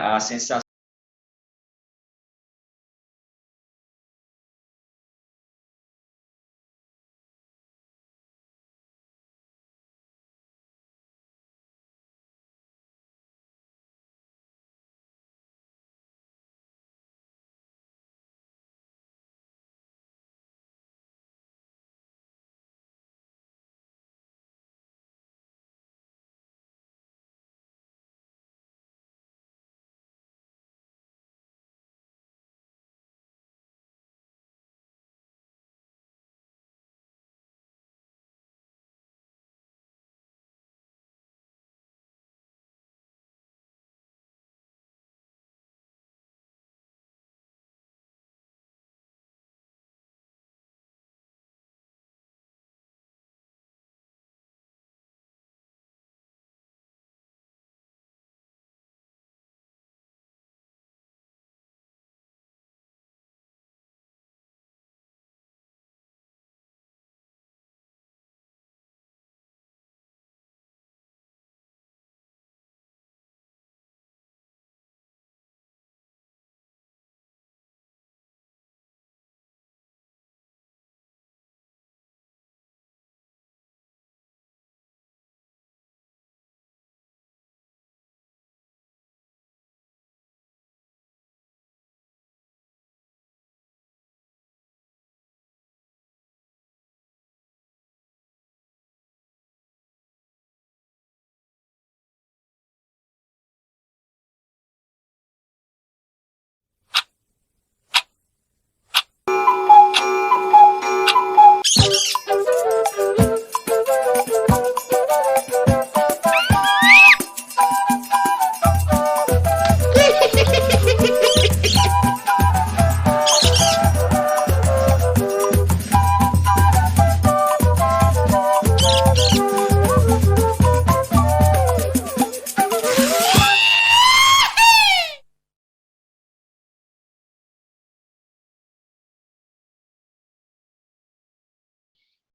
a sensação.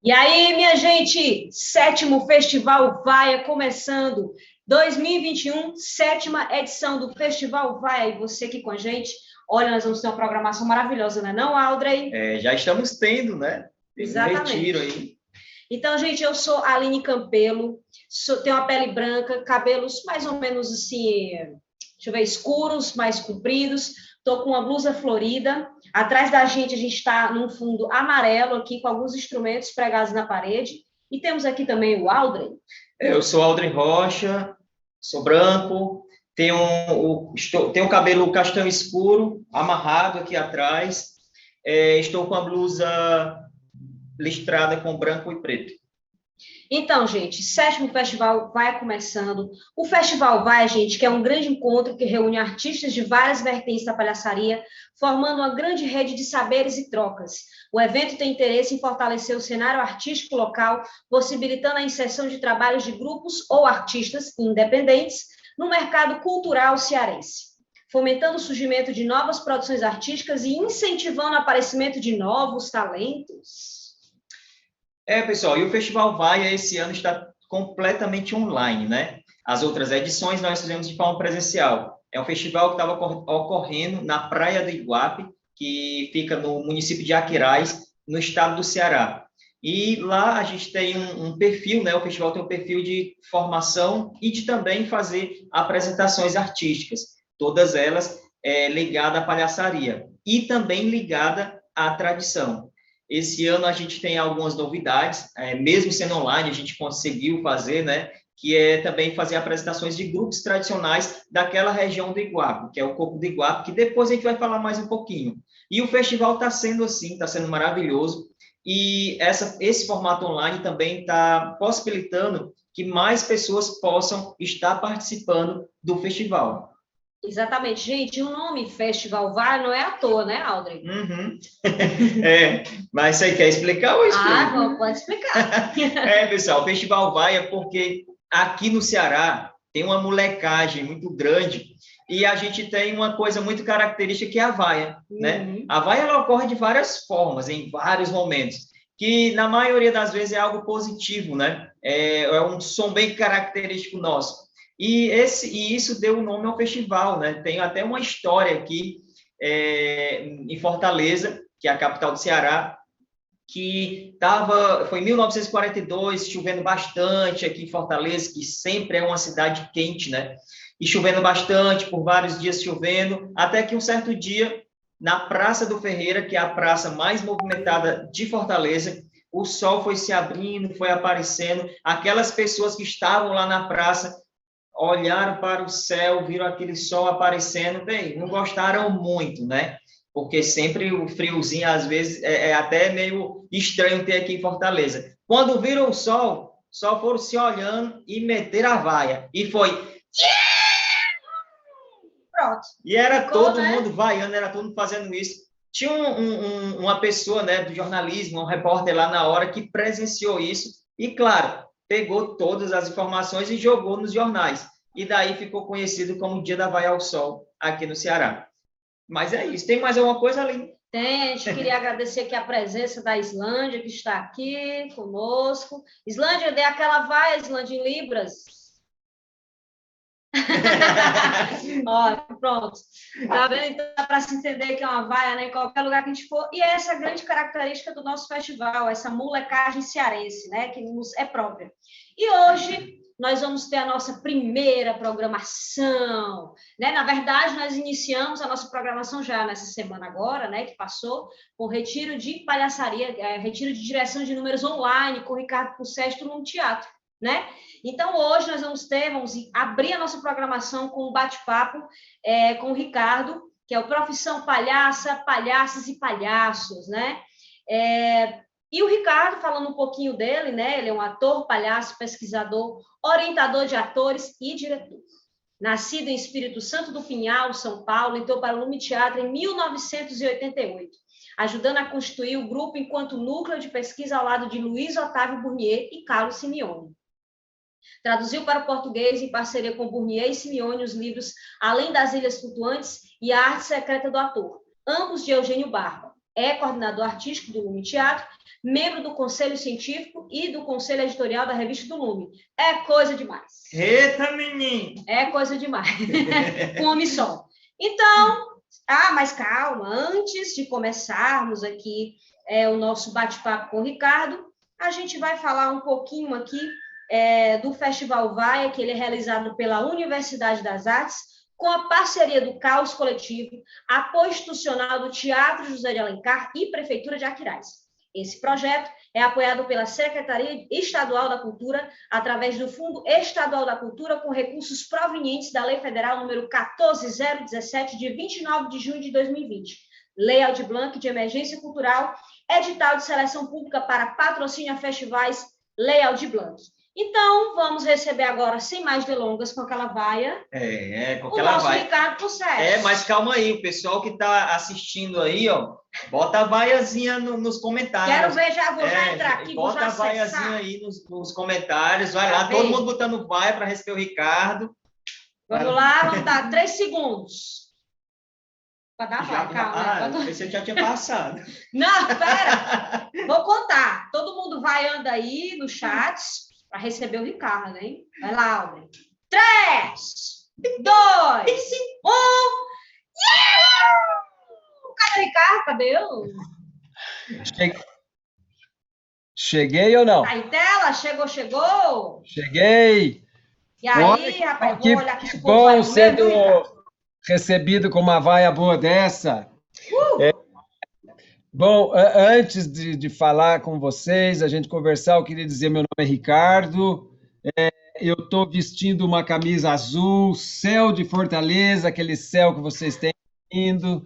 E aí, minha gente, 7º Festival Vaia começando, 2021, 7ª edição do Festival Vaia, e você aqui com a gente, olha, nós vamos ter uma programação maravilhosa, não é não, Aldrey? Já estamos tendo, né? Exatamente. Retiro aí. Então, gente, eu sou a Aline Campelo, tenho uma pele branca, cabelos mais ou menos assim, deixa eu ver, escuros, mais compridos, estou com uma blusa florida. Atrás da gente, a gente está num fundo amarelo aqui, com alguns instrumentos pregados na parede. E temos aqui também o Aldrey. Eu sou Aldrey Rocha, sou branco, tenho o cabelo castanho escuro, amarrado aqui atrás. Estou com a blusa listrada com branco e preto. Então, gente, 7º Festival vai começando. O Festival Vai, gente, que é um grande encontro que reúne artistas de várias vertentes da palhaçaria, formando uma grande rede de saberes e trocas. O evento tem interesse em fortalecer o cenário artístico local, possibilitando a inserção de trabalhos de grupos ou artistas independentes no mercado cultural cearense, fomentando o surgimento de novas produções artísticas e incentivando o aparecimento de novos talentos. Pessoal, e o Festival Vaia esse ano está completamente online, né? As outras edições nós fizemos de forma presencial. É um festival que estava ocorrendo na Praia do Iguape, que fica no município de Aquiraz, no estado do Ceará. E lá a gente tem um perfil, né? O festival tem um perfil de formação e de também fazer apresentações artísticas, todas elas ligadas à palhaçaria e também ligada à tradição. Esse ano a gente tem algumas novidades, mesmo sendo online, a gente conseguiu fazer, né? Que é também fazer apresentações de grupos tradicionais daquela região do Iguape, que é o Coco do Iguape, que depois a gente vai falar mais um pouquinho. E o festival está sendo assim, está sendo maravilhoso, e esse formato online também está possibilitando que mais pessoas possam estar participando do festival. Exatamente. Gente, o nome Festival Vai não é à toa, né, Aldrey? Uhum. Mas você quer explicar ou explica? Não, pode explicar. Pessoal, o Festival Vai é porque aqui no Ceará tem uma molecagem muito grande e a gente tem uma coisa muito característica que é a vaia, né? A vaia ela ocorre de várias formas, em vários momentos, que na maioria das vezes é algo positivo, né? É um som bem característico nosso. E isso deu o nome ao festival, né? Tem até uma história aqui em Fortaleza, que é a capital do Ceará, foi em 1942, chovendo bastante aqui em Fortaleza, que sempre é uma cidade quente, né? E chovendo bastante, por vários dias chovendo, até que um certo dia, na Praça do Ferreira, que é a praça mais movimentada de Fortaleza, o sol foi se abrindo, foi aparecendo, aquelas pessoas que estavam lá na praça olharam para o céu, viram aquele sol aparecendo, bem, não gostaram muito, né? Porque sempre o friozinho, às vezes, é até meio estranho ter aqui em Fortaleza. Quando viram o sol, só foram se olhando e meteram a vaia. E foi... Pronto. E era todo mundo vaiando, era todo mundo fazendo isso. Tinha uma pessoa, né, do jornalismo, um repórter lá na hora, que presenciou isso e, claro, pegou todas as informações e jogou nos jornais. E daí ficou conhecido como Dia da Vaia ao Sol, aqui no Ceará. Mas é isso. Tem mais alguma coisa, Aline? Tem, a gente queria agradecer aqui a presença da Islândia, que está aqui conosco. Islândia, dê aquela vaia, Islândia, em Libras. Ó, pronto. Tá vendo? Então, para se entender que é uma vaia, né, em qualquer lugar que a gente for. E essa é a grande característica do nosso festival, essa molecagem cearense, né, que nos é própria. E hoje nós vamos ter a nossa primeira programação, né? Na verdade, nós iniciamos a nossa programação já nessa semana agora, né, que passou, com retiro de palhaçaria, retiro de direção de números online, com o Ricardo Pussesto no teatro, né? Então, hoje nós vamos abrir a nossa programação com um bate-papo com o Ricardo, que é o Profissão Palhaça, Palhaças e Palhaços, né? E o Ricardo, falando um pouquinho dele, né? Ele é um ator, palhaço, pesquisador, orientador de atores e diretor. Nascido em Espírito Santo do Pinhal, São Paulo, entrou para o Lume Teatro em 1988, ajudando a constituir o grupo enquanto núcleo de pesquisa ao lado de Luiz Otávio Burnier e Carlos Simeone. Traduziu para o português, em parceria com Burnier e Simeone, os livros Além das Ilhas Flutuantes e A Arte Secreta do Ator, ambos de Eugênio Barba. É coordenador artístico do Lume Teatro, membro do Conselho Científico e do Conselho Editorial da Revista do Lume. É coisa demais. Eita, menino! É coisa demais. Com homem só. Então, mas calma, antes de começarmos aqui o nosso bate-papo com o Ricardo, a gente vai falar um pouquinho aqui do Festival Vaia, que ele é realizado pela Universidade das Artes, com a parceria do Caos Coletivo, apoio institucional do Teatro José de Alencar e Prefeitura de Aquiraz. Esse projeto é apoiado pela Secretaria Estadual da Cultura, através do Fundo Estadual da Cultura, com recursos provenientes da Lei Federal número 14.017, de 29 de junho de 2020. Lei Aldir Blanc de Emergência Cultural, edital de seleção pública para patrocínio a festivais, Lei Aldir Blanc. Então, vamos receber agora, sem mais delongas, com aquela vaia, com aquela o nosso Ricardo Pussesto. Mas calma aí, o pessoal que está assistindo aí, ó, bota a vaiazinha nos comentários. Quero ver, vou já entrar aqui, bota a vaiazinha aí nos comentários, vai lá, todo mundo botando vaia para receber o Ricardo. Vamos lá, vamos dar 3 segundos. Para dar vaia, calma. Pensei que já tinha passado. Não, espera, vou contar. Todo mundo vaiando aí no chat, para receber o Ricardo, hein? Vai lá, Audrey. 3, 2, 1. Cadê o Ricardo? Cadê eu? Cheguei ou não? Tá em tela? Chegou? Cheguei! E aí, rapaz, vou olhar aqui. Que bom sendo recebido com uma vaia boa dessa. Bom, antes de falar com vocês, a gente conversar, eu queria dizer, meu nome é Ricardo, eu estou vestindo uma camisa azul, céu de Fortaleza, aquele céu que vocês têm indo.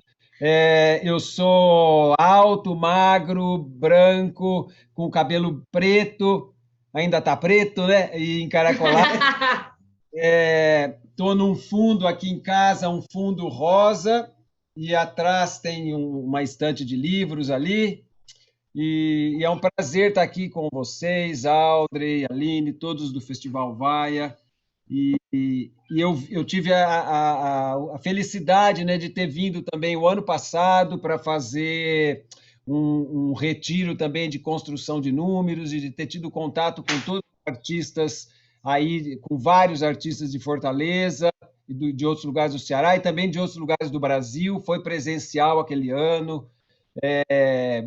Eu sou alto, magro, branco, com cabelo preto, ainda está preto, né? E encaracolado. Estou num fundo aqui em casa, um fundo rosa, e atrás tem uma estante de livros ali. E é um prazer estar aqui com vocês, Audrey, Aline, todos do Festival Vaia. E eu tive a felicidade, né, de ter vindo também o ano passado para fazer um retiro também de construção de números e de ter tido contato com todos os artistas aí com vários artistas de Fortaleza e de outros lugares do Ceará e também de outros lugares do Brasil. Foi presencial aquele ano,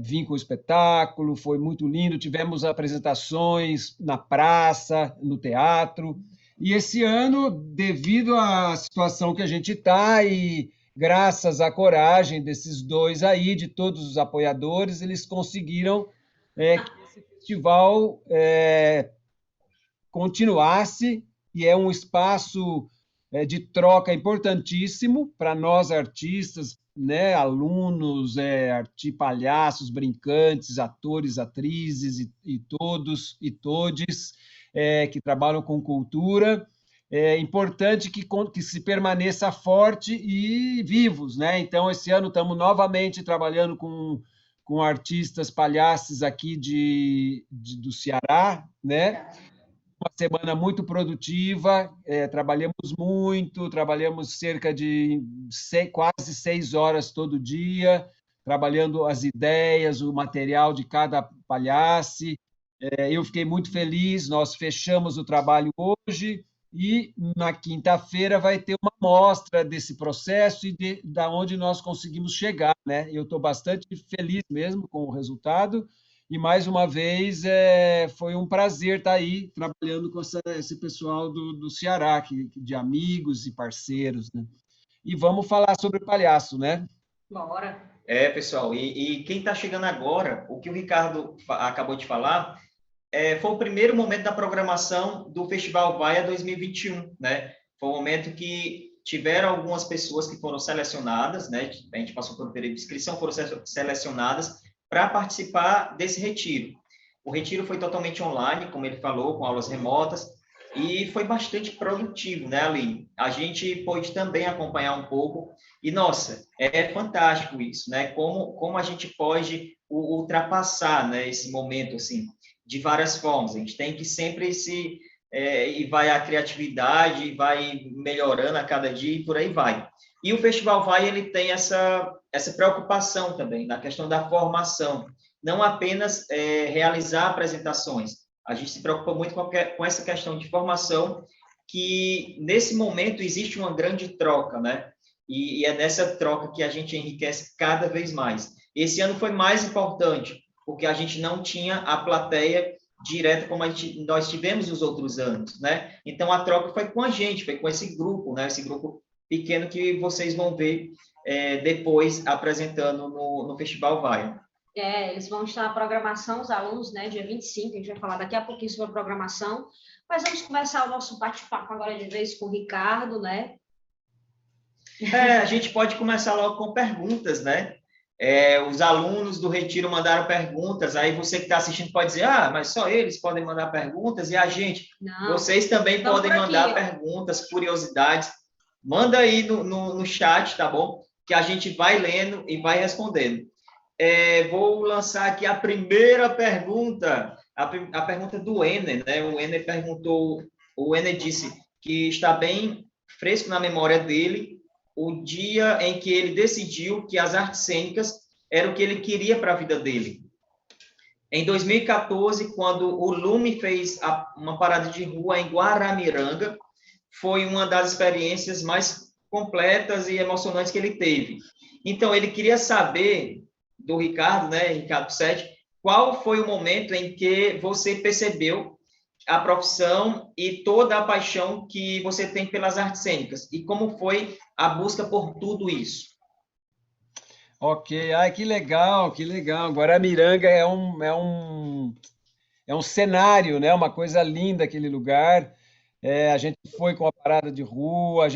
vim com o espetáculo, foi muito lindo. Tivemos apresentações na praça, no teatro. E esse ano, devido à situação que a gente está e graças à coragem desses dois aí, de todos os apoiadores, eles conseguiram que esse festival continuasse, e é um espaço de troca importantíssimo para nós artistas, né, alunos, palhaços, brincantes, atores, atrizes e todos e todes que trabalham com cultura. É importante que se permaneça forte e vivos, né? Então, esse ano estamos novamente trabalhando com artistas palhaços aqui do Ceará, né? Uma semana muito produtiva, trabalhamos cerca de quase 6 horas todo dia, trabalhando as ideias, o material de cada palhaço. Eu fiquei muito feliz, nós fechamos o trabalho hoje e na quinta-feira vai ter uma mostra desse processo e da onde nós conseguimos chegar, né? Eu estou bastante feliz mesmo com o resultado e, mais uma vez, foi um prazer estar aí trabalhando com esse pessoal do Ceará, de amigos e parceiros, né? E vamos falar sobre o palhaço, né? Bora. Pessoal, e quem está chegando agora, o que o Ricardo acabou de falar, foi o primeiro momento da programação do Festival Vaia 2021, né? Foi um momento que tiveram algumas pessoas que foram selecionadas, né? A gente passou por um período de inscrição, foram selecionadas para participar desse retiro. O retiro foi totalmente online, como ele falou, com aulas remotas, e foi bastante produtivo, né, Aline? A gente pôde também acompanhar um pouco, e, nossa, é fantástico isso, né? Como a gente pode ultrapassar, né, esse momento, assim, de várias formas. A gente tem que sempre e vai a criatividade, vai melhorando a cada dia e por aí vai. E o Festival Vai, ele tem essa preocupação também na questão da formação, não apenas realizar apresentações. A gente se preocupa muito com essa questão de formação, que nesse momento existe uma grande troca, né? E é nessa troca que a gente enriquece cada vez mais. Esse ano foi mais importante, porque a gente não tinha a plateia direta como nós tivemos nos outros anos, né? Então, a troca foi com a gente, foi com esse grupo, né? Esse grupo pequeno que vocês vão ver depois apresentando no Festival Vai. Eles vão estar na programação, os alunos, né? Dia 25, a gente vai falar daqui a pouquinho sobre a programação, mas vamos começar o nosso bate-papo agora de vez com o Ricardo, né? A gente pode começar logo com perguntas, né? Os alunos do Retiro mandaram perguntas, aí você que está assistindo pode dizer, mas só eles podem mandar perguntas, e a gente, Não, vocês também podem mandar perguntas, curiosidades, manda aí no chat, tá bom? Que a gente vai lendo e vai respondendo. Vou lançar aqui a primeira pergunta, a pergunta do Ener, né? O Ener disse que está bem fresco na memória dele o dia em que ele decidiu que as artes cênicas era o que ele queria para a vida dele. Em 2014, quando o Lume fez uma parada de rua em Guaramiranga, foi uma das experiências mais completas e emocionantes que ele teve. Então, ele queria saber do Ricardo, né, Ricardo Sete, qual foi o momento em que você percebeu a profissão e toda a paixão que você tem pelas artes cênicas e como foi a busca por tudo isso? Ok, que legal, que legal. Guaramiranga é um cenário, né? Uma coisa linda aquele lugar. A gente foi com a parada de rua,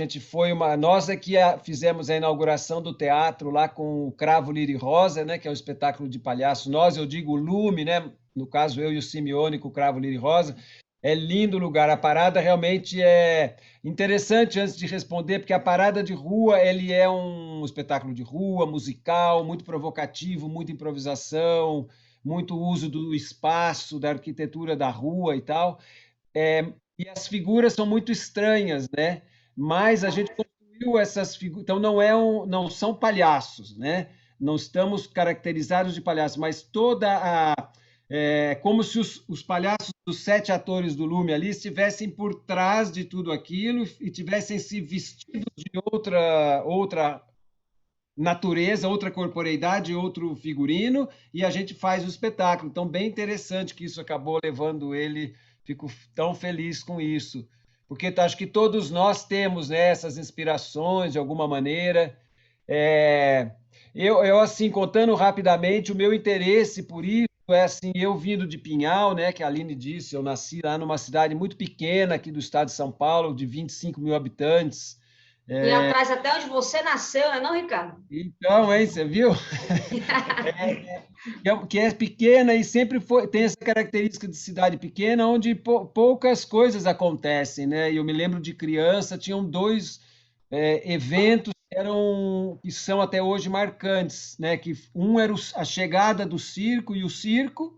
nós aqui fizemos a inauguração do teatro lá com o Cravo Liri Rosa, né? Que é um espetáculo de palhaço. Eu digo o Lume, né? No caso, eu e o Simeone com o Cravo Liri Rosa. É lindo o lugar. A parada realmente é interessante antes de responder, porque a parada de rua, ele é um espetáculo de rua, musical, muito provocativo, muita improvisação, muito uso do espaço, da arquitetura da rua e tal. E as figuras são muito estranhas, né? Mas a gente construiu essas figuras. Então, não são palhaços, né? Não estamos caracterizados de palhaços, mas toda É como se os palhaços dos 7 atores do Lume ali estivessem por trás de tudo aquilo e tivessem se vestido de outra natureza, outra corporeidade, outro figurino, e a gente faz o espetáculo. Então, bem interessante que isso acabou levando ele, fico tão feliz com isso, porque acho que todos nós temos, né, essas inspirações de alguma maneira. É, assim, contando rapidamente, o meu interesse por isso é assim, eu vindo de Pinhal, né, que a Aline disse, eu nasci lá numa cidade muito pequena aqui do estado de São Paulo, de 25 mil habitantes. E atrás até onde você nasceu, não é não, Ricardo? Então, hein, você viu? Que é pequena e sempre tem essa característica de cidade pequena, onde poucas coisas acontecem, né? E eu me lembro de criança, tinham dois eventos que são até hoje marcantes, né? Que um era a chegada do circo e o circo,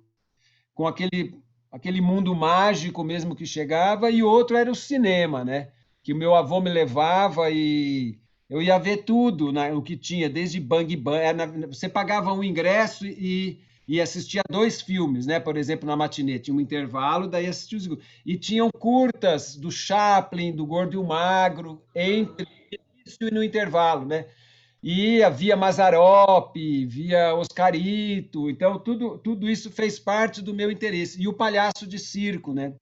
com aquele mundo mágico mesmo que chegava, e outro era o cinema, né? Que o meu avô me levava e eu ia ver tudo, né, o que tinha, desde Bang Bang. Você pagava um ingresso e assistia 2 filmes, né? Por exemplo, na matinê, tinha um intervalo, daí assistia os. E tinham curtas do Chaplin, do Gordo e o Magro, entre isso e no intervalo, né? E via Mazzaropi, via Oscarito, então tudo isso fez parte do meu interesse. E o palhaço de circo, né?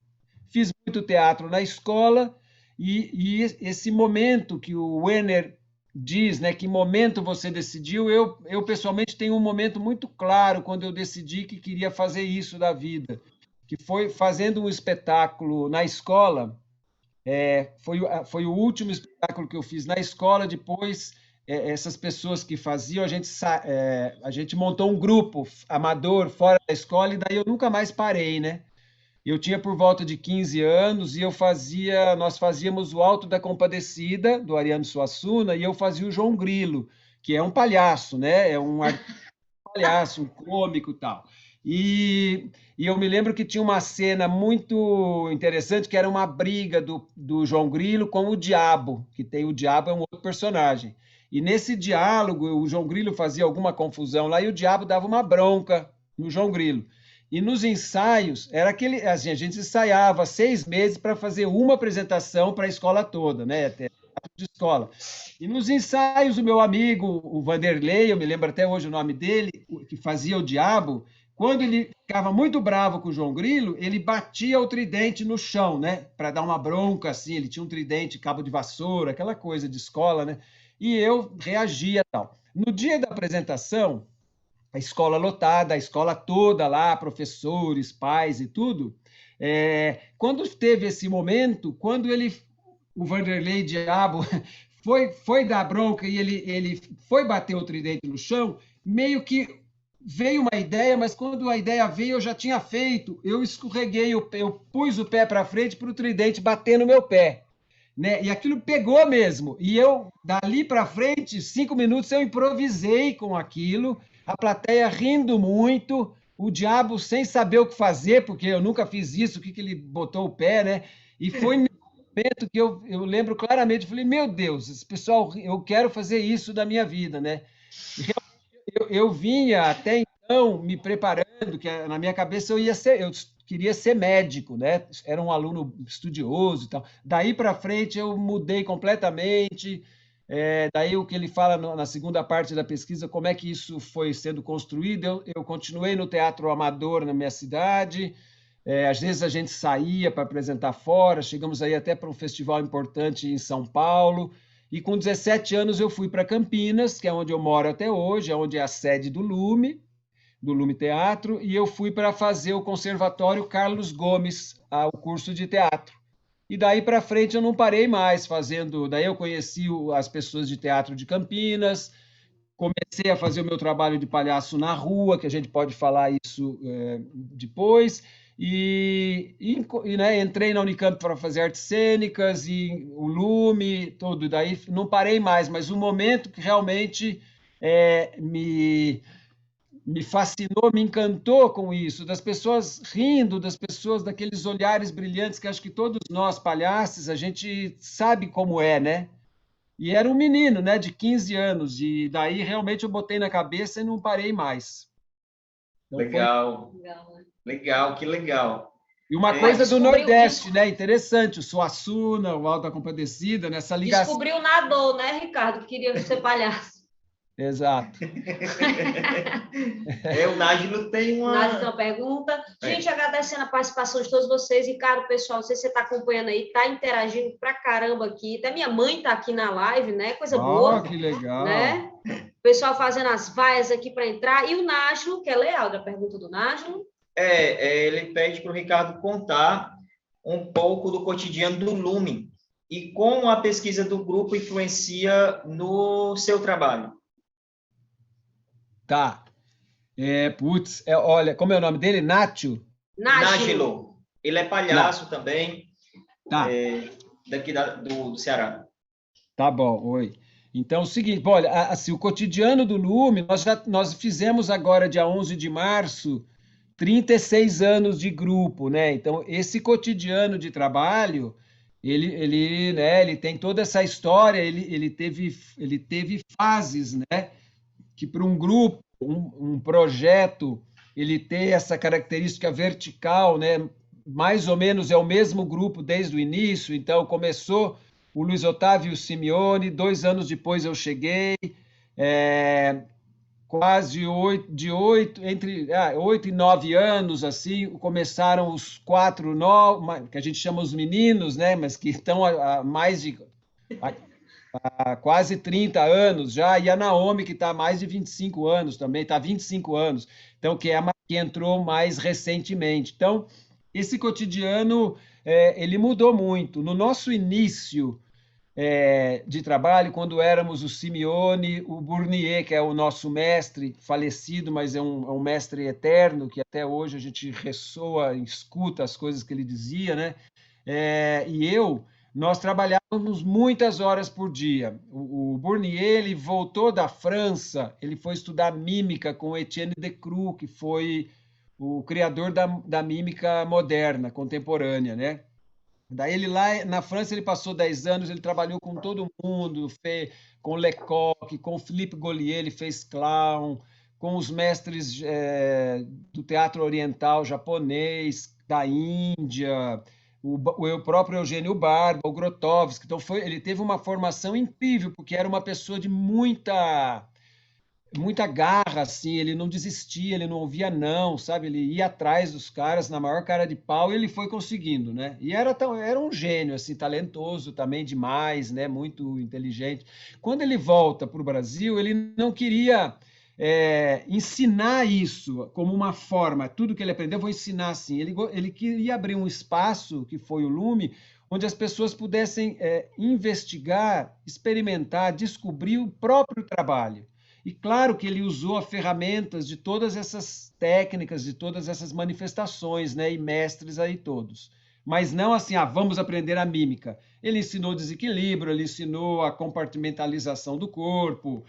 Fiz muito teatro na escola e esse momento que o Werner diz, né? Que momento você decidiu? Eu pessoalmente tenho um momento muito claro quando eu decidi que queria fazer isso da vida, que foi fazendo um espetáculo na escola. Foi o último espetáculo que eu fiz na escola. Depois, essas pessoas que faziam, a gente montou um grupo amador fora da escola e daí eu nunca mais parei, né? Eu tinha por volta de 15 anos e nós fazíamos o Alto da Compadecida, do Ariano Suassuna, e eu fazia o João Grilo, que é um palhaço, né? É um palhaço, um cômico e tal. E eu me lembro que tinha uma cena muito interessante, que era uma briga do João Grilo com o Diabo, que tem o Diabo é um outro personagem. E nesse diálogo, o João Grilo fazia alguma confusão lá e o Diabo dava uma bronca no João Grilo. E nos ensaios, era aquele, assim, a gente ensaiava 6 meses para fazer uma apresentação para a escola toda, né? Até de escola. E nos ensaios, o meu amigo, o Vanderlei, eu me lembro até hoje o nome dele, que fazia o Diabo, quando ele ficava muito bravo com o João Grilo, ele batia o tridente no chão, né? Para dar uma bronca, assim. Ele tinha um tridente, cabo de vassoura, aquela coisa de escola, né? E eu reagia tal. No dia da apresentação, a escola lotada, a escola toda lá, professores, pais e tudo. Quando teve esse momento, o Vanderlei Diabo foi dar bronca e ele foi bater o tridente no chão, meio que veio uma ideia, mas quando a ideia veio, eu já tinha feito. Eu escorreguei, eu pus o pé para frente para o tridente bater no meu pé. Né? E aquilo pegou mesmo. E eu, dali para frente, 5 minutos, eu improvisei com aquilo, a plateia rindo muito, o Diabo sem saber o que fazer, porque eu nunca fiz isso, o que ele botou o pé, né? E foi nesse momento que eu lembro claramente, eu falei, meu Deus, esse pessoal, eu quero fazer isso da minha vida, né? Eu vinha até então me preparando, que na minha cabeça eu queria ser médico, né? Era um aluno estudioso e tal. Daí para frente eu mudei completamente. Daí o que ele fala na segunda parte da pesquisa, como é que isso foi sendo construído. Eu continuei no teatro amador na minha cidade. Às vezes a gente saía para apresentar fora, chegamos aí até para um festival importante em São Paulo. E com 17 anos eu fui para Campinas, que é onde eu moro até hoje, é onde é a sede do Lume Teatro, e eu fui para fazer o Conservatório Carlos Gomes, o curso de teatro. E daí para frente eu não parei mais fazendo. Daí eu conheci as pessoas de teatro de Campinas, comecei a fazer o meu trabalho de palhaço na rua, que a gente pode falar isso depois. Né, entrei na Unicamp para fazer artes cênicas e o Lume, tudo. Daí não parei mais, mas o momento que realmente me fascinou, me encantou com isso, das pessoas rindo, das pessoas, daqueles olhares brilhantes que acho que todos nós, palhaços, a gente sabe como é, né? E era um menino, né, de 15 anos, e daí realmente eu botei na cabeça e não parei mais. Então, Legal, Legal, né? legal, que legal. E uma coisa do descobriu Nordeste, isso. né? Interessante, o Suassuna, o Alto da Compadecida, nessa ligação. Descobriu o nadador, né, Ricardo? Queria ser palhaço. Exato. O Nájilo tem Nádia tem uma... uma pergunta. Gente, agradecendo a participação de todos vocês. Ricardo, pessoal, não sei se você está acompanhando aí, está interagindo pra caramba aqui. Até minha mãe está aqui na live, né? Coisa boa. Que legal. Né? O pessoal fazendo as vaias aqui para entrar. E o Nájilo, quer ler a pergunta do Nájilo? Ele pede para o Ricardo contar um pouco do cotidiano do Lumen e como a pesquisa do grupo influencia no seu trabalho. Tá. Olha, como é o nome dele? Nátio? Nájilo. Ele é palhaço também, Tá. Daqui do Ceará. Tá bom, oi. Então, é o seguinte, olha, assim, o cotidiano do Lume, nós fizemos agora, dia 11 de março, 36 anos de grupo, né? Então, esse cotidiano de trabalho, ele tem toda essa história, ele teve fases, né? Que para um grupo, um projeto, ele tem essa característica vertical, né? Mais ou menos é o mesmo grupo desde o início, então começou o Luiz Otávio Simeone, 2 anos depois eu cheguei, quase entre 8 e 9 anos, assim, começaram os 4 novos, que a gente chama os meninos, né? Mas que estão há mais de... há quase 30 anos já, e a Naomi, que está há mais de 25 anos também, está há 25 anos, então, que entrou mais recentemente. Então, esse cotidiano, ele mudou muito. No nosso início de trabalho, quando éramos o Simeone, o Bournier, que é o nosso mestre, falecido, mas é um mestre eterno, que até hoje a gente ressoa, escuta as coisas que ele dizia, né? Nós trabalhávamos muitas horas por dia. O Bournier, ele voltou da França, ele foi estudar mímica com Etienne Decroux, que foi o criador da mímica moderna, contemporânea, né? Daí ele lá na França ele passou 10 anos, ele trabalhou com todo mundo, com Lecoq, com Philippe Gaulier, ele fez clown, com os mestres do teatro oriental japonês, da Índia, o próprio Eugênio Barba, o Grotowski. Então ele teve uma formação incrível, porque era uma pessoa de muita garra, assim, ele não desistia, ele não ouvia não, sabe? Ele ia atrás dos caras na maior cara de pau e ele foi conseguindo, né? E era um gênio, assim, talentoso também demais, né? Muito inteligente. Quando ele volta para o Brasil, ele não queria ensinar isso como uma forma, tudo que ele aprendeu, eu vou ensinar assim. Ele queria abrir um espaço, que foi o Lume, onde as pessoas pudessem investigar, experimentar, descobrir o próprio trabalho. E claro que ele usou ferramentas de todas essas técnicas, de todas essas manifestações, né? E mestres aí todos. Mas não assim, vamos aprender a mímica. Ele ensinou desequilíbrio, ele ensinou a compartimentalização do corpo,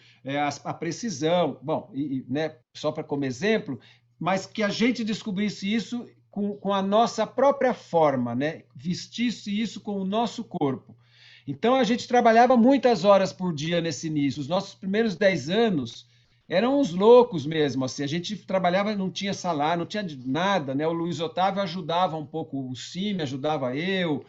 a precisão. Bom, né, só para como exemplo, mas que a gente descobrisse isso com a nossa própria forma, né? Vestisse isso com o nosso corpo. Então, a gente trabalhava muitas horas por dia nesse início. Os nossos primeiros 10 anos eram uns loucos mesmo. Assim. A gente trabalhava, não tinha salário, não tinha nada. Né? O Luiz Otávio ajudava um pouco, o Cime ajudava eu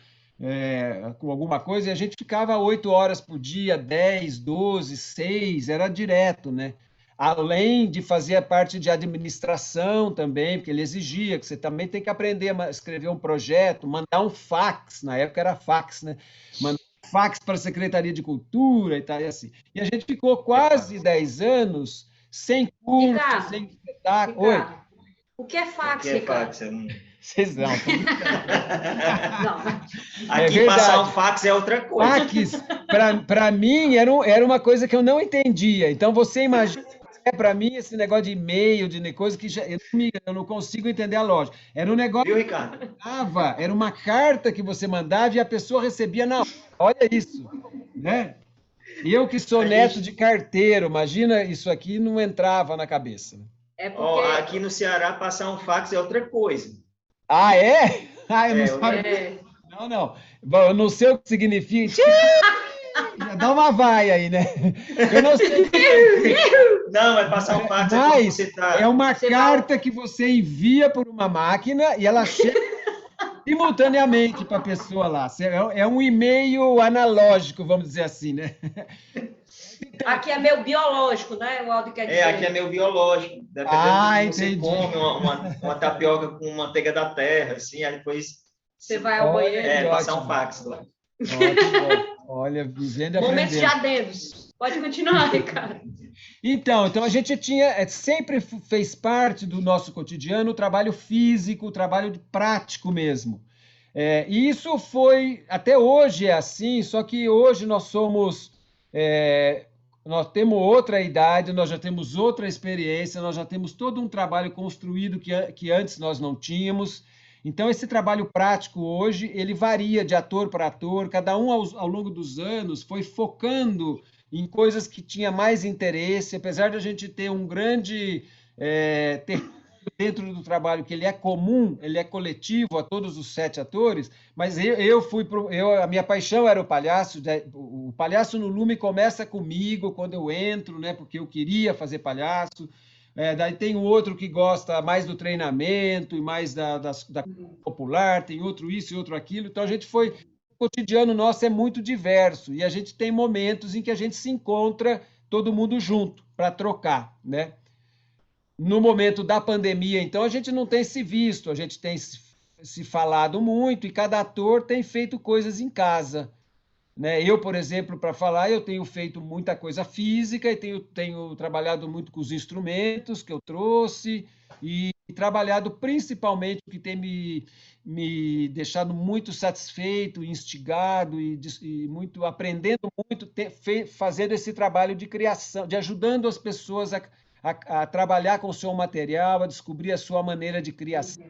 com alguma coisa, e a gente ficava 8 horas por dia, 10, 12, 6, era direto, né? Além de fazer a parte de administração também, porque ele exigia que você também tem que aprender a escrever um projeto, mandar um fax, na época era fax, né? Mandar fax para a Secretaria de Cultura e tal, e assim. E a gente ficou quase 10 anos sem curso, Ricardo, sem espetáculo. Oi? O que é fax, O que é Ricardo? fax? Vocês não. Aqui passar o fax é outra coisa. Fax, para mim, era uma coisa que eu não entendia. Então, você imagina, para mim, esse negócio de e-mail, de coisa que eu não consigo entender a lógica. Era um negócio... Viu, Ricardo? Era uma carta que você mandava e a pessoa recebia na hora. Olha isso, né? E eu que sou neto de carteiro, imagina, isso aqui não entrava na cabeça. Aqui no Ceará, passar um fax é outra coisa. Ah, é? Eu não sabia. Não. Bom, eu não sei o que significa. Já dá uma vaia aí, né? Eu não sei, Não, vai passar o fax, é quando mas você é está... uma Você carta que você envia por uma máquina e ela chega simultaneamente para a pessoa lá. É um e-mail analógico, vamos dizer assim, né? Aqui é meu biológico, né? O Aldo quer Aqui é dizer. meio biológico, dependendo do que Ah, você entendi. come, uma tapioca com manteiga da terra, assim, aí depois Você vai ao Olha banheiro. que passar um ótimo. fax lá. Ó, que bom. Olha, vivendo e Momentos de aprendendo. adendos. Pode continuar, Ricardo. Então a gente tinha, sempre fez parte do nosso cotidiano o trabalho físico, o trabalho prático mesmo. E isso foi, até hoje é assim, só que hoje é, nós temos outra idade, nós já temos outra experiência, nós já temos todo um trabalho construído que antes nós não tínhamos. Então, esse trabalho prático hoje, ele varia de ator para ator, cada um ao longo dos anos foi focando em coisas que tinha mais interesse, apesar de a gente ter um grande território dentro do trabalho que ele é comum, ele é coletivo a todos os 7 atores, mas a minha paixão era o palhaço. O palhaço no Lume começa comigo quando eu entro, né? Porque eu queria fazer palhaço. Daí tem um outro que gosta mais do treinamento e mais da popular, tem outro isso e outro aquilo. Então a gente foi. O cotidiano nosso é muito diverso e a gente tem momentos em que a gente se encontra todo mundo junto para trocar, né? No momento da pandemia, então, a gente não tem se visto, a gente tem se falado muito e cada ator tem feito coisas em casa, né? Eu, por exemplo, para falar, eu tenho feito muita coisa física e tenho trabalhado muito com os instrumentos que eu trouxe e trabalhado principalmente o que tem me deixado muito satisfeito, instigado e muito aprendendo muito, fazendo esse trabalho de criação, de ajudando as pessoas a trabalhar com o seu material, a descobrir a sua maneira de criação,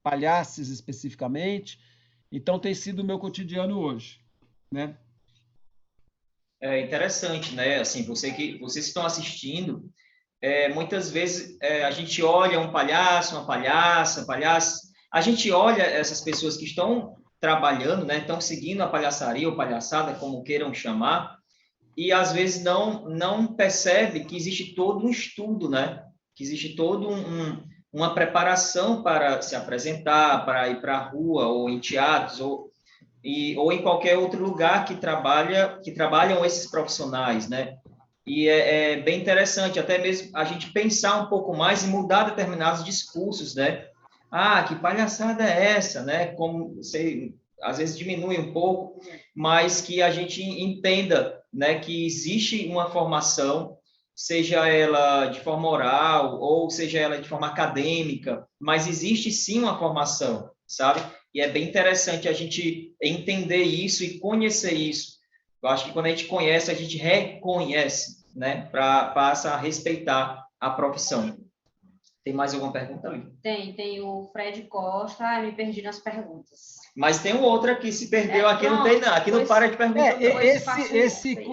palhaços especificamente. Então tem sido o meu cotidiano hoje, né? É interessante, né? Assim, vocês que estão assistindo, muitas vezes a gente olha um palhaço, uma palhaça, palhaço, a gente olha essas pessoas que estão trabalhando, né? Estão seguindo a palhaçaria ou palhaçada, como queiram chamar, e às vezes não percebe que existe todo um estudo, né? Que existe todo uma preparação para se apresentar, para ir para a rua, ou em teatros, ou em qualquer outro lugar que trabalham esses profissionais, né? E é bem interessante, até mesmo a gente pensar um pouco mais e mudar determinados discursos, né? Ah, que palhaçada é essa, né? Como você às vezes diminui um pouco, mas que a gente entenda, né, que existe uma formação, seja ela de forma oral ou seja ela de forma acadêmica, mas existe sim uma formação, sabe? E é bem interessante a gente entender isso e conhecer isso. Eu acho que quando a gente conhece, a gente reconhece, né? Passa a respeitar a profissão. Tem mais alguma pergunta ali? Tem o Fred Costa. Ai, me perdi nas perguntas. Mas tem um outro aqui, se perdeu, aqui não pronto, tem nada, aqui não para de perguntar.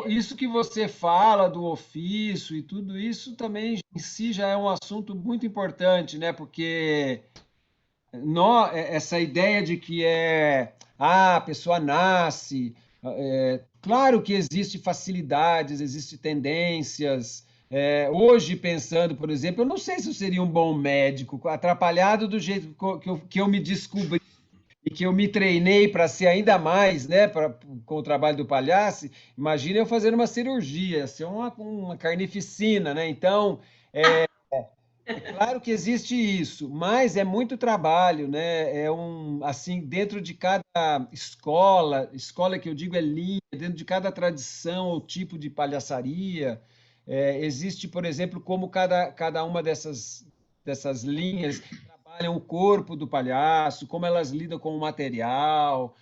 Isso que você fala do ofício e tudo isso também em si já é um assunto muito importante, né? Porque essa ideia de que a pessoa nasce, claro que existe facilidades, existem tendências. Hoje, pensando, por exemplo, eu não sei se eu seria um bom médico, atrapalhado do jeito que eu me descobri e que eu me treinei para ser ainda mais, né, com o trabalho do palhaço. Imagina eu fazendo uma cirurgia, ser uma carnificina, né? Então, claro que existe isso, mas é muito trabalho, né? Assim, dentro de cada escola que eu digo é linha, dentro de cada tradição ou tipo de palhaçaria, existe, por exemplo, como cada uma dessas linhas trabalham o corpo do palhaço, como elas lidam com o material,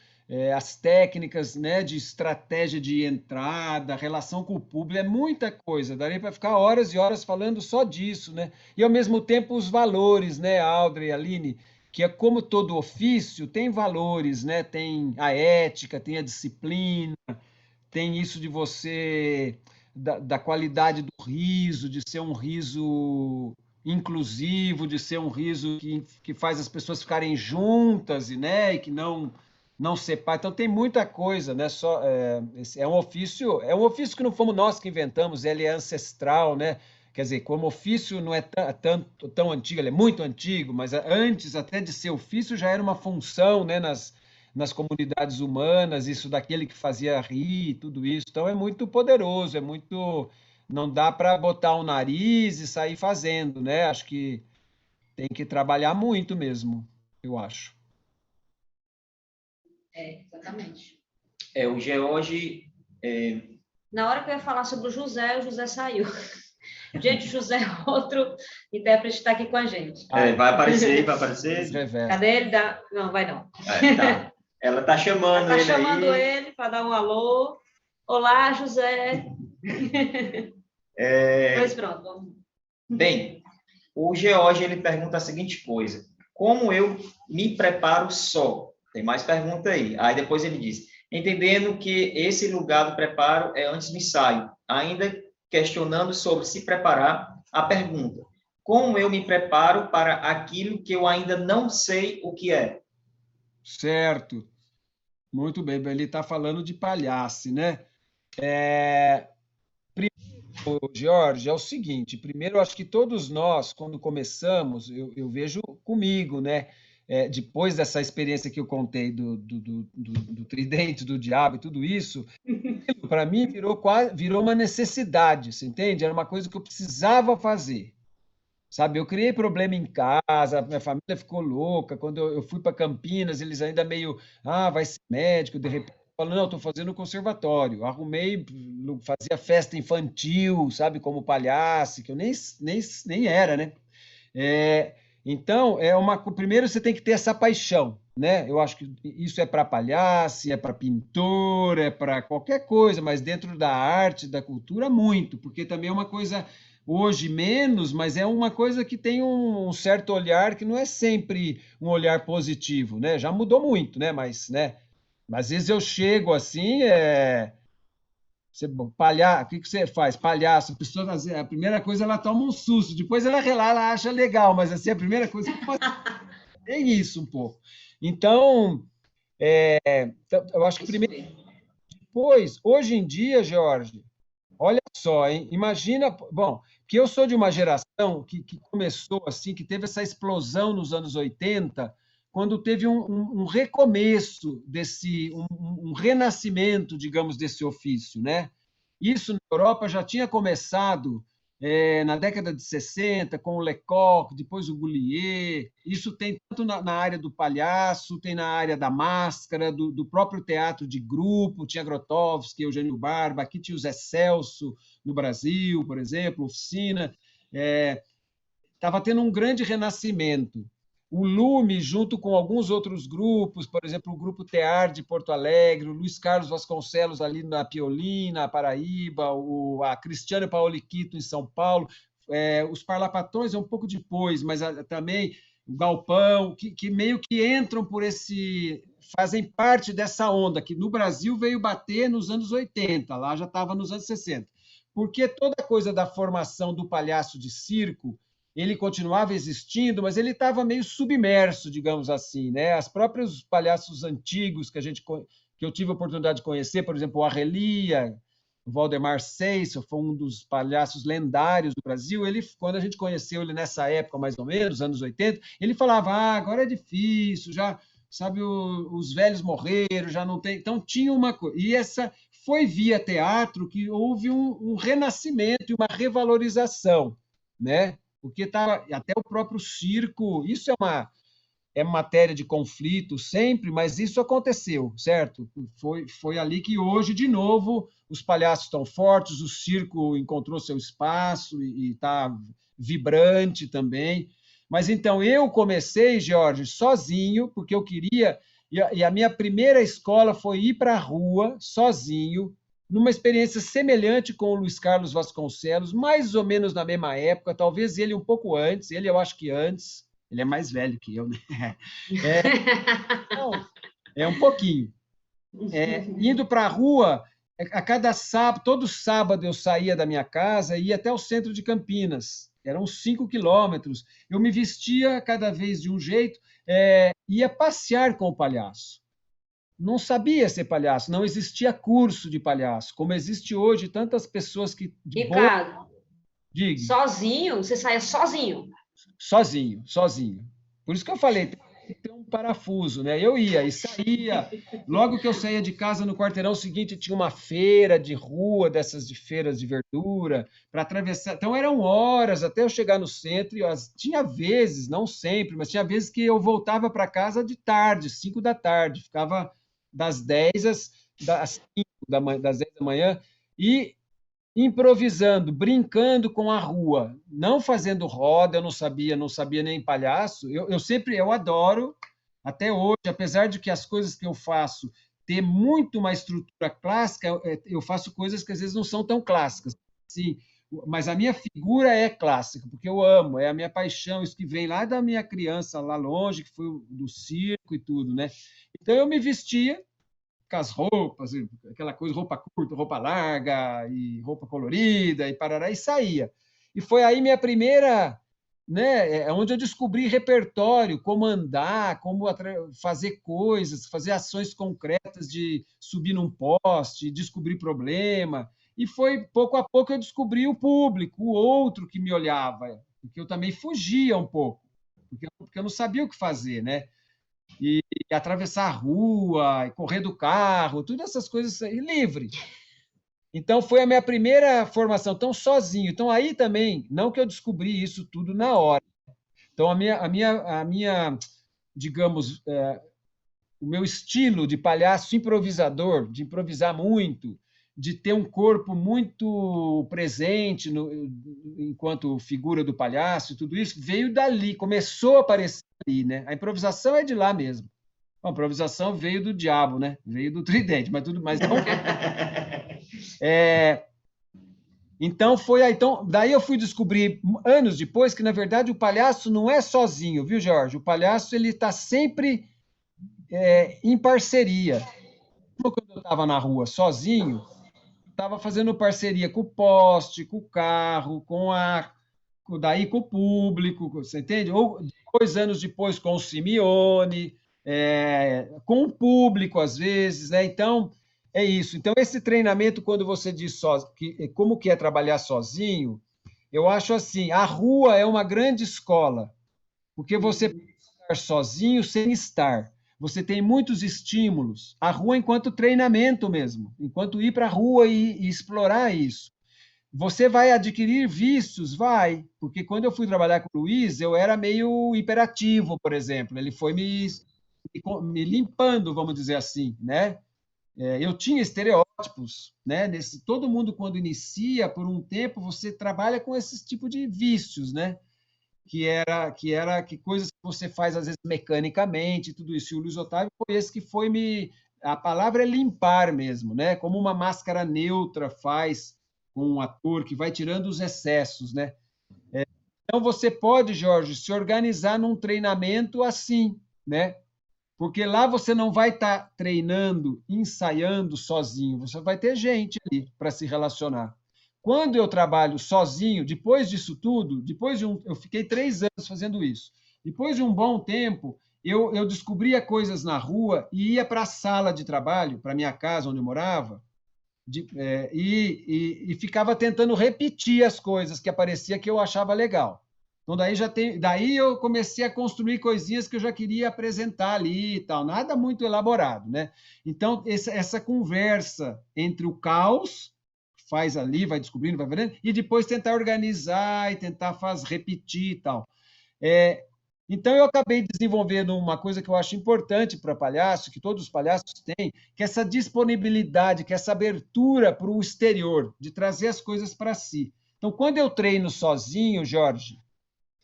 as técnicas, né, de estratégia de entrada, relação com o público, é muita coisa. Daria para ficar horas e horas falando só disso, né? E ao mesmo tempo os valores, né, Audrey e Aline, que é como todo ofício, tem valores, né? Tem a ética, tem a disciplina, tem isso de você, da qualidade do riso, de ser um riso inclusivo, de ser um riso que faz as pessoas ficarem juntas, né? E que não ser pai. Então tem muita coisa, né? É um ofício que não fomos nós que inventamos, ele é ancestral, né? Quer dizer, como ofício não é tão antigo, ele é muito antigo, mas antes até de ser ofício já era uma função, né, nas comunidades humanas, isso daquele que fazia rir, tudo isso. Então é muito poderoso, é muito. Não dá para botar o nariz e sair fazendo, né? Acho que tem que trabalhar muito mesmo, eu acho. Exatamente. O George, Na hora que eu ia falar sobre o José saiu. Gente, o José é outro intérprete que está aqui com a gente. vai aparecer, vai aparecer. Cadê ele? Não, vai não. Tá. Ela está chamando ele chamando aí. ele para dar um alô. Olá, José. Pois pronto, vamos. Bem, o George ele pergunta a seguinte coisa: como eu me preparo só? Tem mais pergunta aí. Aí depois ele diz: entendendo que esse lugar do preparo é antes do ensaio, ainda questionando sobre se preparar, a pergunta: como eu me preparo para aquilo que eu ainda não sei o que é? Certo. Muito bem. Ele está falando de palhaço, né? Primeiro, Jorge, é o seguinte: primeiro, eu acho que todos nós, quando começamos, eu vejo comigo, né? Depois dessa experiência que eu contei do tridente, do diabo e tudo isso, para mim virou uma necessidade, você entende? Era uma coisa que eu precisava fazer. Sabe, eu criei problema em casa, minha família ficou louca. Quando eu fui para Campinas, eles ainda meio, vai ser médico, de repente, falando, não, estou fazendo conservatório. Arrumei, fazia festa infantil, sabe, como palhaço, que eu nem era, né? Então, primeiro você tem que ter essa paixão, né? Eu acho que isso é para palhaço, é para pintor, é para qualquer coisa, mas dentro da arte, da cultura, muito, porque também é uma coisa hoje menos, mas é uma coisa que tem um certo olhar que não é sempre um olhar positivo, né? Já mudou muito, né? Mas às vezes eu chego assim, o que você faz? Palhaço, a primeira coisa ela toma um susto, depois ela acha legal, mas assim, a primeira coisa tem isso um pouco. Então, eu acho que primeiro, depois, hoje em dia, Jorge, olha só, hein? Imagina, bom, que eu sou de uma geração que começou assim, que teve essa explosão nos anos 80, quando teve um recomeço um renascimento, digamos, desse ofício, né? Isso na Europa já tinha começado na década de 60, com o Lecoq, depois o Goulier. Isso tem tanto na área do palhaço, tem na área da máscara, do próprio teatro de grupo, tinha Grotowski, Eugênio Barba, aqui tinha o Zé Celso, no Brasil, por exemplo, Oficina. Estava tendo um grande renascimento. O Lume, junto com alguns outros grupos, por exemplo, o Grupo Tear de Porto Alegre, o Luiz Carlos Vasconcelos ali na Piolim, na Paraíba, a Cristiane Paoliquito em São Paulo, os Parlapatões é um pouco depois, mas também o Galpão, que meio que entram fazem parte dessa onda, que no Brasil veio bater nos anos 80, lá já estava nos anos 60. Porque toda coisa da formação do palhaço de circo, ele continuava existindo, mas ele estava meio submerso, digamos assim, né? Os próprios palhaços antigos que eu tive a oportunidade de conhecer, por exemplo, o Arrelia, o Valdemar Seisso, foi um dos palhaços lendários do Brasil. Quando a gente conheceu ele nessa época, mais ou menos, anos 80, ele falava: agora é difícil, já sabe, os velhos morreram, já não tem. Então tinha uma coisa. E essa foi via teatro que houve um renascimento e uma revalorização, né? Porque até o próprio circo, isso é matéria de conflito sempre, mas isso aconteceu, certo? Foi ali que hoje, de novo, os palhaços estão fortes, o circo encontrou seu espaço e está vibrante também. Mas então eu comecei, Jorge, sozinho, porque eu queria, e a minha primeira escola foi ir para a rua, sozinho, numa experiência semelhante com o Luiz Carlos Vasconcelos, mais ou menos na mesma época, talvez ele um pouco antes, ele eu acho que antes, ele é mais velho que eu, né? Um pouquinho. Indo para a rua, a cada sábado, todo sábado eu saía da minha casa e ia até o centro de Campinas, eram 5 quilômetros. Eu me vestia cada vez de um jeito, ia passear com o palhaço. não sabia ser palhaço, não existia curso de palhaço, como existe hoje tantas pessoas que de boa, Ricardo, diga, sozinho, você saia sozinho. sozinho, sozinho. Por isso que eu falei, tem que ter um parafuso, né? Eu ia e saía. Logo que eu saía de casa no quarteirão seguinte, tinha uma feira de rua, dessas de feiras de verdura, para atravessar. Então eram horas até eu chegar no centro. E tinha vezes, não sempre, mas tinha vezes que eu voltava para casa de tarde, 5 da tarde, ficava das 10 às 5 das 10 da manhã. E improvisando, brincando com a rua, não fazendo roda, eu não sabia nem palhaço. Eu adoro, até hoje, apesar de que as coisas que eu faço ter muito uma estrutura clássica, eu faço coisas que às vezes não são tão clássicas. Sim, mas a minha figura é clássica, porque eu amo, é a minha paixão, isso que vem lá da minha criança, lá longe, que foi do circo e tudo, né? Então eu me vestia com as roupas, aquela coisa, roupa curta, roupa larga, e roupa colorida, e parará, e saía. E foi aí minha primeira, né, onde eu descobri repertório, como andar, como fazer coisas, fazer ações concretas de subir num poste, descobrir problema. E foi, pouco a pouco, eu descobri o público, o outro que me olhava, porque eu também fugia um pouco, porque eu não sabia o que fazer, né? E atravessar a rua, e correr do carro, todas essas coisas aí, livre. Então, foi a minha primeira formação, tão sozinho. Então, aí também, não que eu descobri isso tudo na hora. Então, a minha digamos, o meu estilo de palhaço improvisador, de improvisar muito, de ter um corpo muito presente enquanto figura do palhaço, tudo isso veio dali, começou a aparecer ali, né? A improvisação é de lá mesmo. A improvisação veio do diabo, né? Veio do tridente, mas tudo, mas não. É, então foi aí, então daí eu fui descobrir anos depois que na verdade o palhaço não é sozinho, viu, Jorge? O palhaço ele está sempre em parceria. Como quando eu estava na rua sozinho, estava fazendo parceria com o poste, com o carro, daí com o público, você entende? Ou 2 anos depois com o Simeone, com o público às vezes, né? Então é isso. Então esse treinamento quando você diz como que é trabalhar sozinho, eu acho assim, a rua é uma grande escola, porque você pode estar sozinho sem estar. Você tem muitos estímulos. A rua enquanto treinamento mesmo, enquanto ir para a rua e explorar isso. Você vai adquirir vícios? Vai, porque quando eu fui trabalhar com o Luiz, eu era meio hiperativo, por exemplo. Ele foi me limpando, vamos dizer assim, né? Eu tinha estereótipos, né? Todo mundo, quando inicia, por um tempo, você trabalha com esse tipo de vícios, né? Que coisas que você faz às vezes mecanicamente, tudo isso. E o Luiz Otávio foi esse que foi me. A palavra é limpar mesmo, né? Como uma máscara neutra faz com um ator que vai tirando os excessos, né? Então você pode, Jorge, se organizar num treinamento assim, né? Porque lá você não vai estar treinando, ensaiando sozinho, você vai ter gente ali para se relacionar. Quando eu trabalho sozinho, depois disso tudo, eu fiquei 3 anos fazendo isso. Depois de um bom tempo, eu descobria coisas na rua e ia para a sala de trabalho, para a minha casa onde eu morava, e ficava tentando repetir as coisas que aparecia que eu achava legal. Então daí eu comecei a construir coisinhas que eu já queria apresentar ali e tal, nada muito elaborado, né? Então essa conversa entre o caos faz ali, vai descobrindo, vai vendo, e depois tentar organizar e tentar repetir e tal. Então eu acabei desenvolvendo uma coisa que eu acho importante para palhaço, que todos os palhaços têm, que é essa disponibilidade, que é essa abertura para o exterior, de trazer as coisas para si. Então, quando eu treino sozinho, Jorge,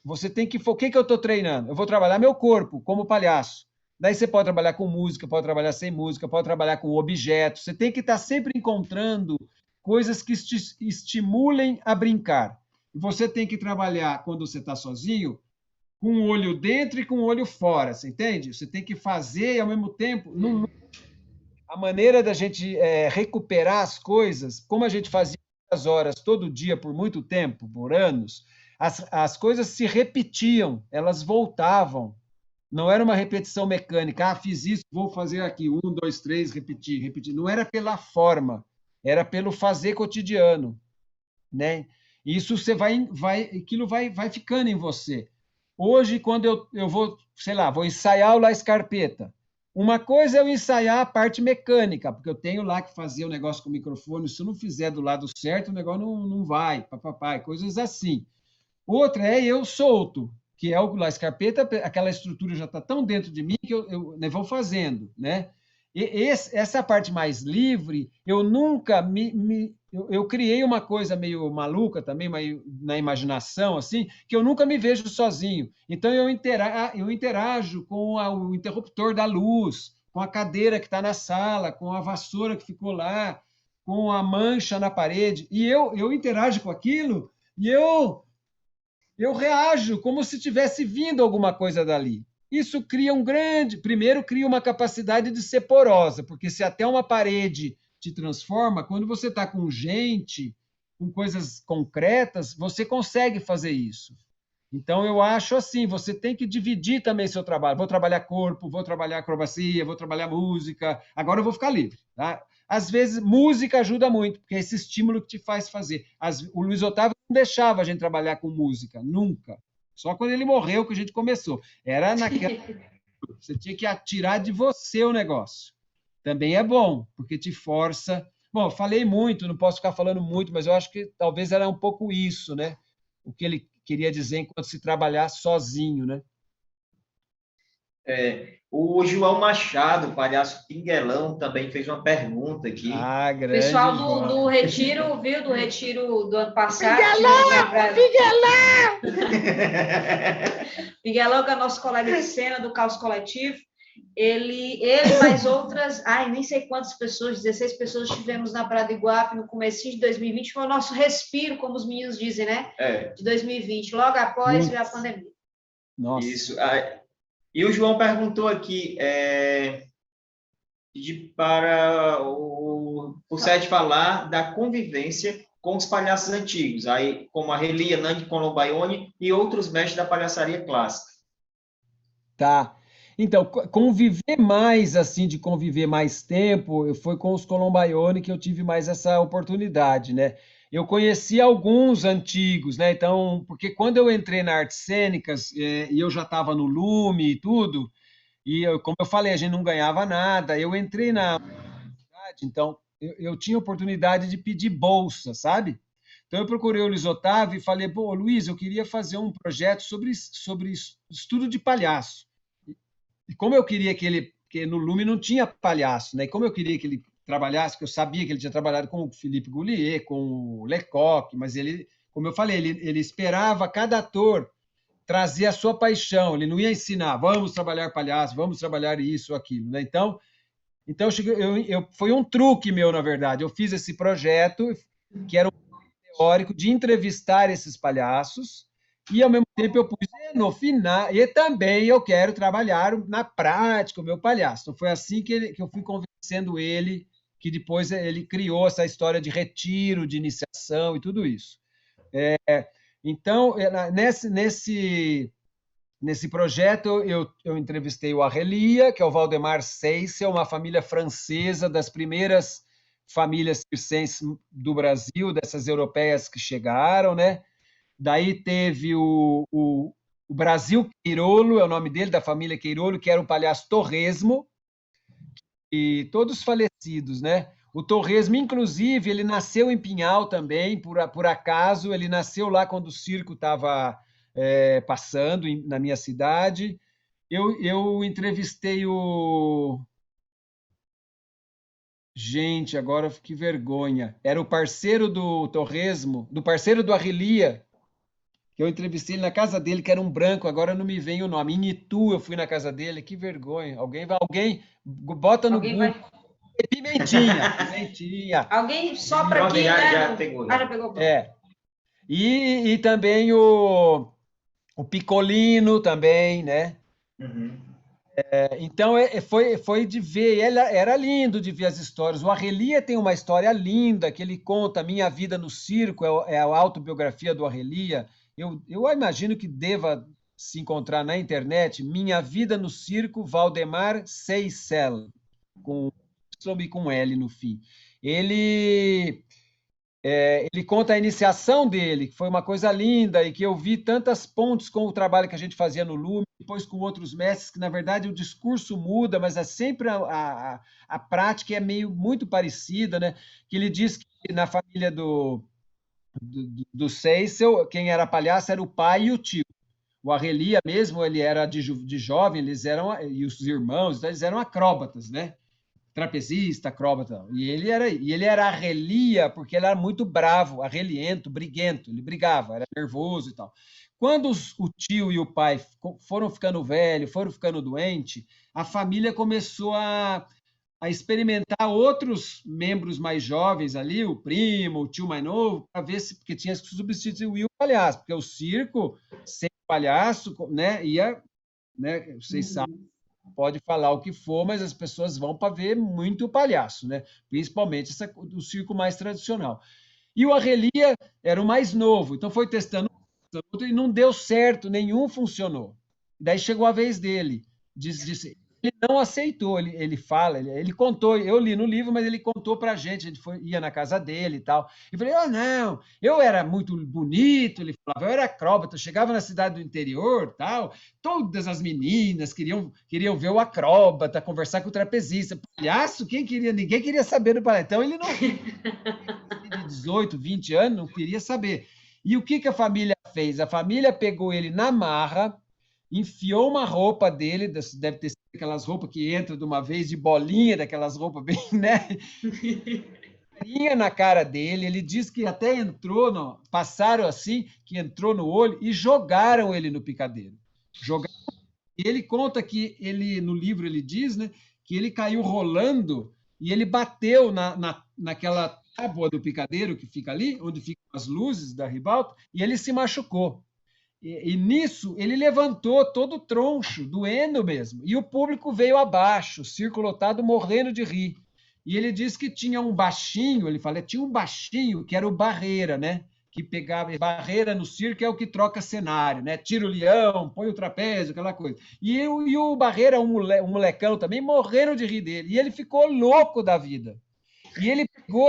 você tem que. O que eu estou treinando? Eu vou trabalhar meu corpo como palhaço. Daí você pode trabalhar com música, pode trabalhar sem música, pode trabalhar com objetos. Você tem que estar sempre encontrando coisas que te estimulem a brincar. Você tem que trabalhar, quando você está sozinho, com um olho dentro e com um olho fora, você entende? Você tem que fazer e, ao mesmo tempo, a maneira da gente recuperar as coisas, como a gente fazia muitas horas todo dia por muito tempo, por anos, as coisas se repetiam, elas voltavam, Não era uma repetição mecânica. Ah, fiz isso, vou fazer aqui. 1, 2, 3, repetir, repetir. Não era pela forma, era pelo fazer cotidiano, né? Isso aquilo vai ficando em você. Hoje, quando eu vou, sei lá, vou ensaiar o La Scarpetta, uma coisa é eu ensaiar a parte mecânica, porque eu tenho lá que fazer o negócio com o microfone, se eu não fizer do lado certo, o negócio não vai, papapá, coisas assim. Outra é eu solto, que é o La Scarpetta, aquela estrutura já está tão dentro de mim que eu né, vou fazendo, né? Essa parte mais livre, eu nunca eu criei uma coisa meio maluca também, meio na imaginação, assim, que eu nunca me vejo sozinho. Então, eu interajo com o interruptor da luz, com a cadeira que está na sala, com a vassoura que ficou lá, com a mancha na parede, e eu interajo com aquilo e eu reajo como se tivesse vindo alguma coisa dali. Isso cria primeiro cria uma capacidade de ser porosa, porque se até uma parede te transforma, quando você está com gente, com coisas concretas, você consegue fazer isso. Então, eu acho assim, você tem que dividir também seu trabalho. Vou trabalhar corpo, vou trabalhar acrobacia, vou trabalhar música, agora eu vou ficar livre. Tá? Às vezes, música ajuda muito, porque é esse estímulo que te faz fazer. O Luiz Otávio não deixava a gente trabalhar com música, nunca. Só quando ele morreu que a gente começou. Era naquela... Você tinha que atirar de você o negócio. Também é bom, porque te força... Bom, falei muito, não posso ficar falando muito, mas eu acho que talvez era um pouco isso, né? O que ele queria dizer enquanto se trabalhar sozinho, né? O João Machado, palhaço Pinguelão, também fez uma pergunta aqui. Ah, O grande pessoal João. do retiro, viu? Do retiro do ano passado. Miguelão, que é nosso colega de cena do Caos Coletivo. Ele mais outras, nem sei quantas pessoas, 16 pessoas tivemos na Praia do Iguape no começo de 2020. Foi o nosso respiro, como os meninos dizem, né? De 2020, logo após a pandemia. Nossa. Isso. E o João perguntou aqui, pedir para o Sete falar da convivência com os palhaços antigos, aí, como a Relia, Nandi Colombaione e outros mestres da palhaçaria clássica. Tá. Então, conviver mais, assim, de conviver mais tempo, foi com os Colombaione que eu tive mais essa oportunidade, né? Eu conheci alguns antigos, né? Então, porque quando eu entrei na Artes Cênicas, e eu já estava no Lume e tudo, como eu falei, a gente não ganhava nada, eu entrei na universidade, então eu tinha oportunidade de pedir bolsa, sabe? Então eu procurei o Luiz Otávio e falei, pô, Luiz, eu queria fazer um projeto sobre estudo de palhaço. E como eu queria que no Lume não tinha palhaço, né? E como eu queria que ele trabalhasse, que eu sabia que ele tinha trabalhado com o Philippe Goulier, com o Lecoq, mas ele, como eu falei, ele esperava cada ator trazer a sua paixão, ele não ia ensinar, vamos trabalhar palhaço, vamos trabalhar isso ou aquilo, né? Então foi um truque meu, na verdade. Eu fiz esse projeto, que era um teórico de entrevistar esses palhaços, e ao mesmo tempo eu pus no final, e também eu quero trabalhar na prática o meu palhaço. Então foi assim que eu fui convencendo ele, que depois ele criou essa história de retiro, de iniciação e tudo isso. Então, nesse projeto, eu entrevistei o Arrelia, que é o Valdemar Seissel, uma família francesa, das primeiras famílias circenses do Brasil, dessas europeias que chegaram, né? Daí teve o Brasil Queirolo, é o nome dele, da família Queirolo, que era o palhaço Torresmo, e todos falecidos, né? O Torresmo, inclusive, ele nasceu em Pinhal também, por acaso, ele nasceu lá quando o circo estava passando na minha cidade. Eu entrevistei o... Gente, agora que vergonha. Era o parceiro do Torresmo, do parceiro do Arrelia, que eu entrevistei ele na casa dele, que era um branco, agora não me vem o nome. Em Itu eu fui na casa dele, que vergonha. Alguém bota no Google. Pimentinha. Alguém sopra aqui, né? Já pegou. Já pegou. E também o Picolino também, né? Uhum. Então, foi de ver, era lindo de ver as histórias. O Arrelia tem uma história linda, que ele conta a minha vida no circo, é a autobiografia do Arrelia. Eu imagino que deva se encontrar na internet, Minha Vida no Circo, Valdemar Seisel, com Y e com L no fim. Ele conta a iniciação dele, que foi uma coisa linda, e que eu vi tantas pontes com o trabalho que a gente fazia no Lume, depois com outros mestres, que na verdade o discurso muda, mas é sempre a prática é muito parecida, né? Que ele diz que na família do Seisel, quem era palhaço era o pai e o tio. O Arrelia mesmo, ele era de jovem, e os irmãos, então, eles eram acróbatas, né? Trapezista, acróbata. E ele era arrelia porque ele era muito bravo, arreliento, briguento. Ele brigava, era nervoso e tal. Quando o tio e o pai foram ficando velhos, foram ficando doentes, a família começou a experimentar outros membros mais jovens ali, o primo, o tio mais novo, para ver se, porque tinha que substituir o palhaço, porque o circo, sem palhaço, né, né, vocês sabem, pode falar o que for, mas as pessoas vão para ver muito palhaço, né? Principalmente o circo mais tradicional. E o Arrelia era o mais novo, então foi testando e não deu certo, nenhum funcionou. Daí chegou a vez dele. Ele não aceitou, ele fala, ele contou, eu li no livro, mas ele contou para a gente ia na casa dele e tal. E falei, não, eu era muito bonito, ele falava, eu era acróbata, eu chegava na cidade do interior, tal, todas as meninas queriam ver o acróbata, conversar com o trapezista, palhaço, ninguém queria saber do palhaço. Então ele não, de 18, 20 anos, não queria saber. E o que a família fez? A família pegou ele na marra, enfiou uma roupa dele, deve ter sido aquelas roupas que entram de uma vez de bolinha, daquelas roupas bem, né? Na cara dele, ele diz que até entrou, passaram assim, que entrou no olho e jogaram ele no picadeiro. Ele conta que no livro ele diz, né, que ele caiu rolando e ele bateu naquela tábua do picadeiro que fica ali, onde ficam as luzes da ribalta, e ele se machucou. E nisso ele levantou todo troncho, doendo mesmo. E o público veio abaixo, circo lotado, morrendo de rir. E ele disse que tinha um baixinho, ele fala, tinha um baixinho que era o Barreira, né? Que pegava Barreira no circo é o que troca cenário, né? Tira o leão, põe o trapézio, aquela coisa. E o Barreira, um molecão também, morrendo de rir dele. E ele ficou louco da vida. E ele pegou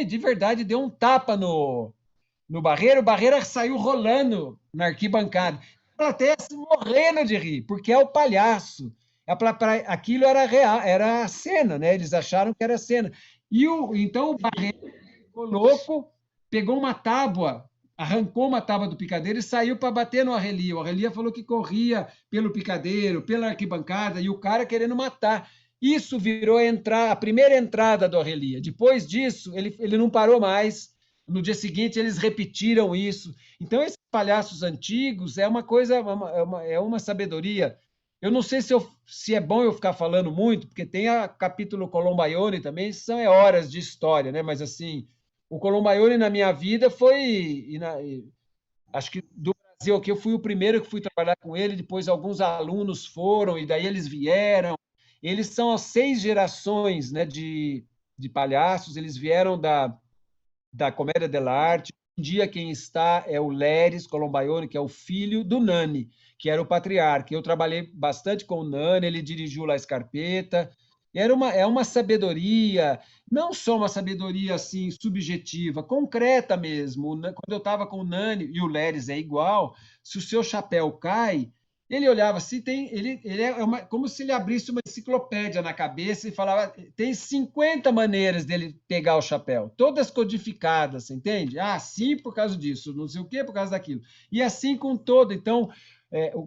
de verdade, deu um tapa no Barreira, o Barreira saiu rolando na arquibancada. A plateia morrendo de rir, porque é o palhaço. Aquilo era real, era a cena, né? Eles acharam que era a cena. Então o Barreira ficou louco, pegou uma tábua, arrancou uma tábua do picadeiro e saiu para bater no Arrelia. O Arrelia falou que corria pelo picadeiro, pela arquibancada, e o cara querendo matar. Isso virou a primeira entrada do Arrelia. Depois disso, ele não parou mais. No dia seguinte, eles repetiram isso. Então, esses palhaços antigos é uma coisa, é uma sabedoria. Eu não sei se é bom eu ficar falando muito, porque tem a capítulo Colombaione também, são horas de história, né? Mas, assim, o Colombaione na minha vida foi... acho que do Brasil aqui, eu fui o primeiro que fui trabalhar com ele, depois alguns alunos foram, e daí eles vieram. Eles são as 6 gerações, né, de palhaços, eles vieram da Comédia dell'arte. Um dia quem está é o Leris Colombaione, que é o filho do Nani, que era o patriarca. Eu trabalhei bastante com o Nani, ele dirigiu La Scarpetta. É uma sabedoria, não só uma sabedoria assim subjetiva, concreta mesmo. Quando eu estava com o Nani, e o Leris é igual, se o seu chapéu cai, ele olhava assim, ele como se ele abrisse uma enciclopédia na cabeça e falava, tem 50 maneiras dele pegar o chapéu, todas codificadas, entende? Sim, por causa disso, não sei o quê, por causa daquilo. E assim com todo. Então,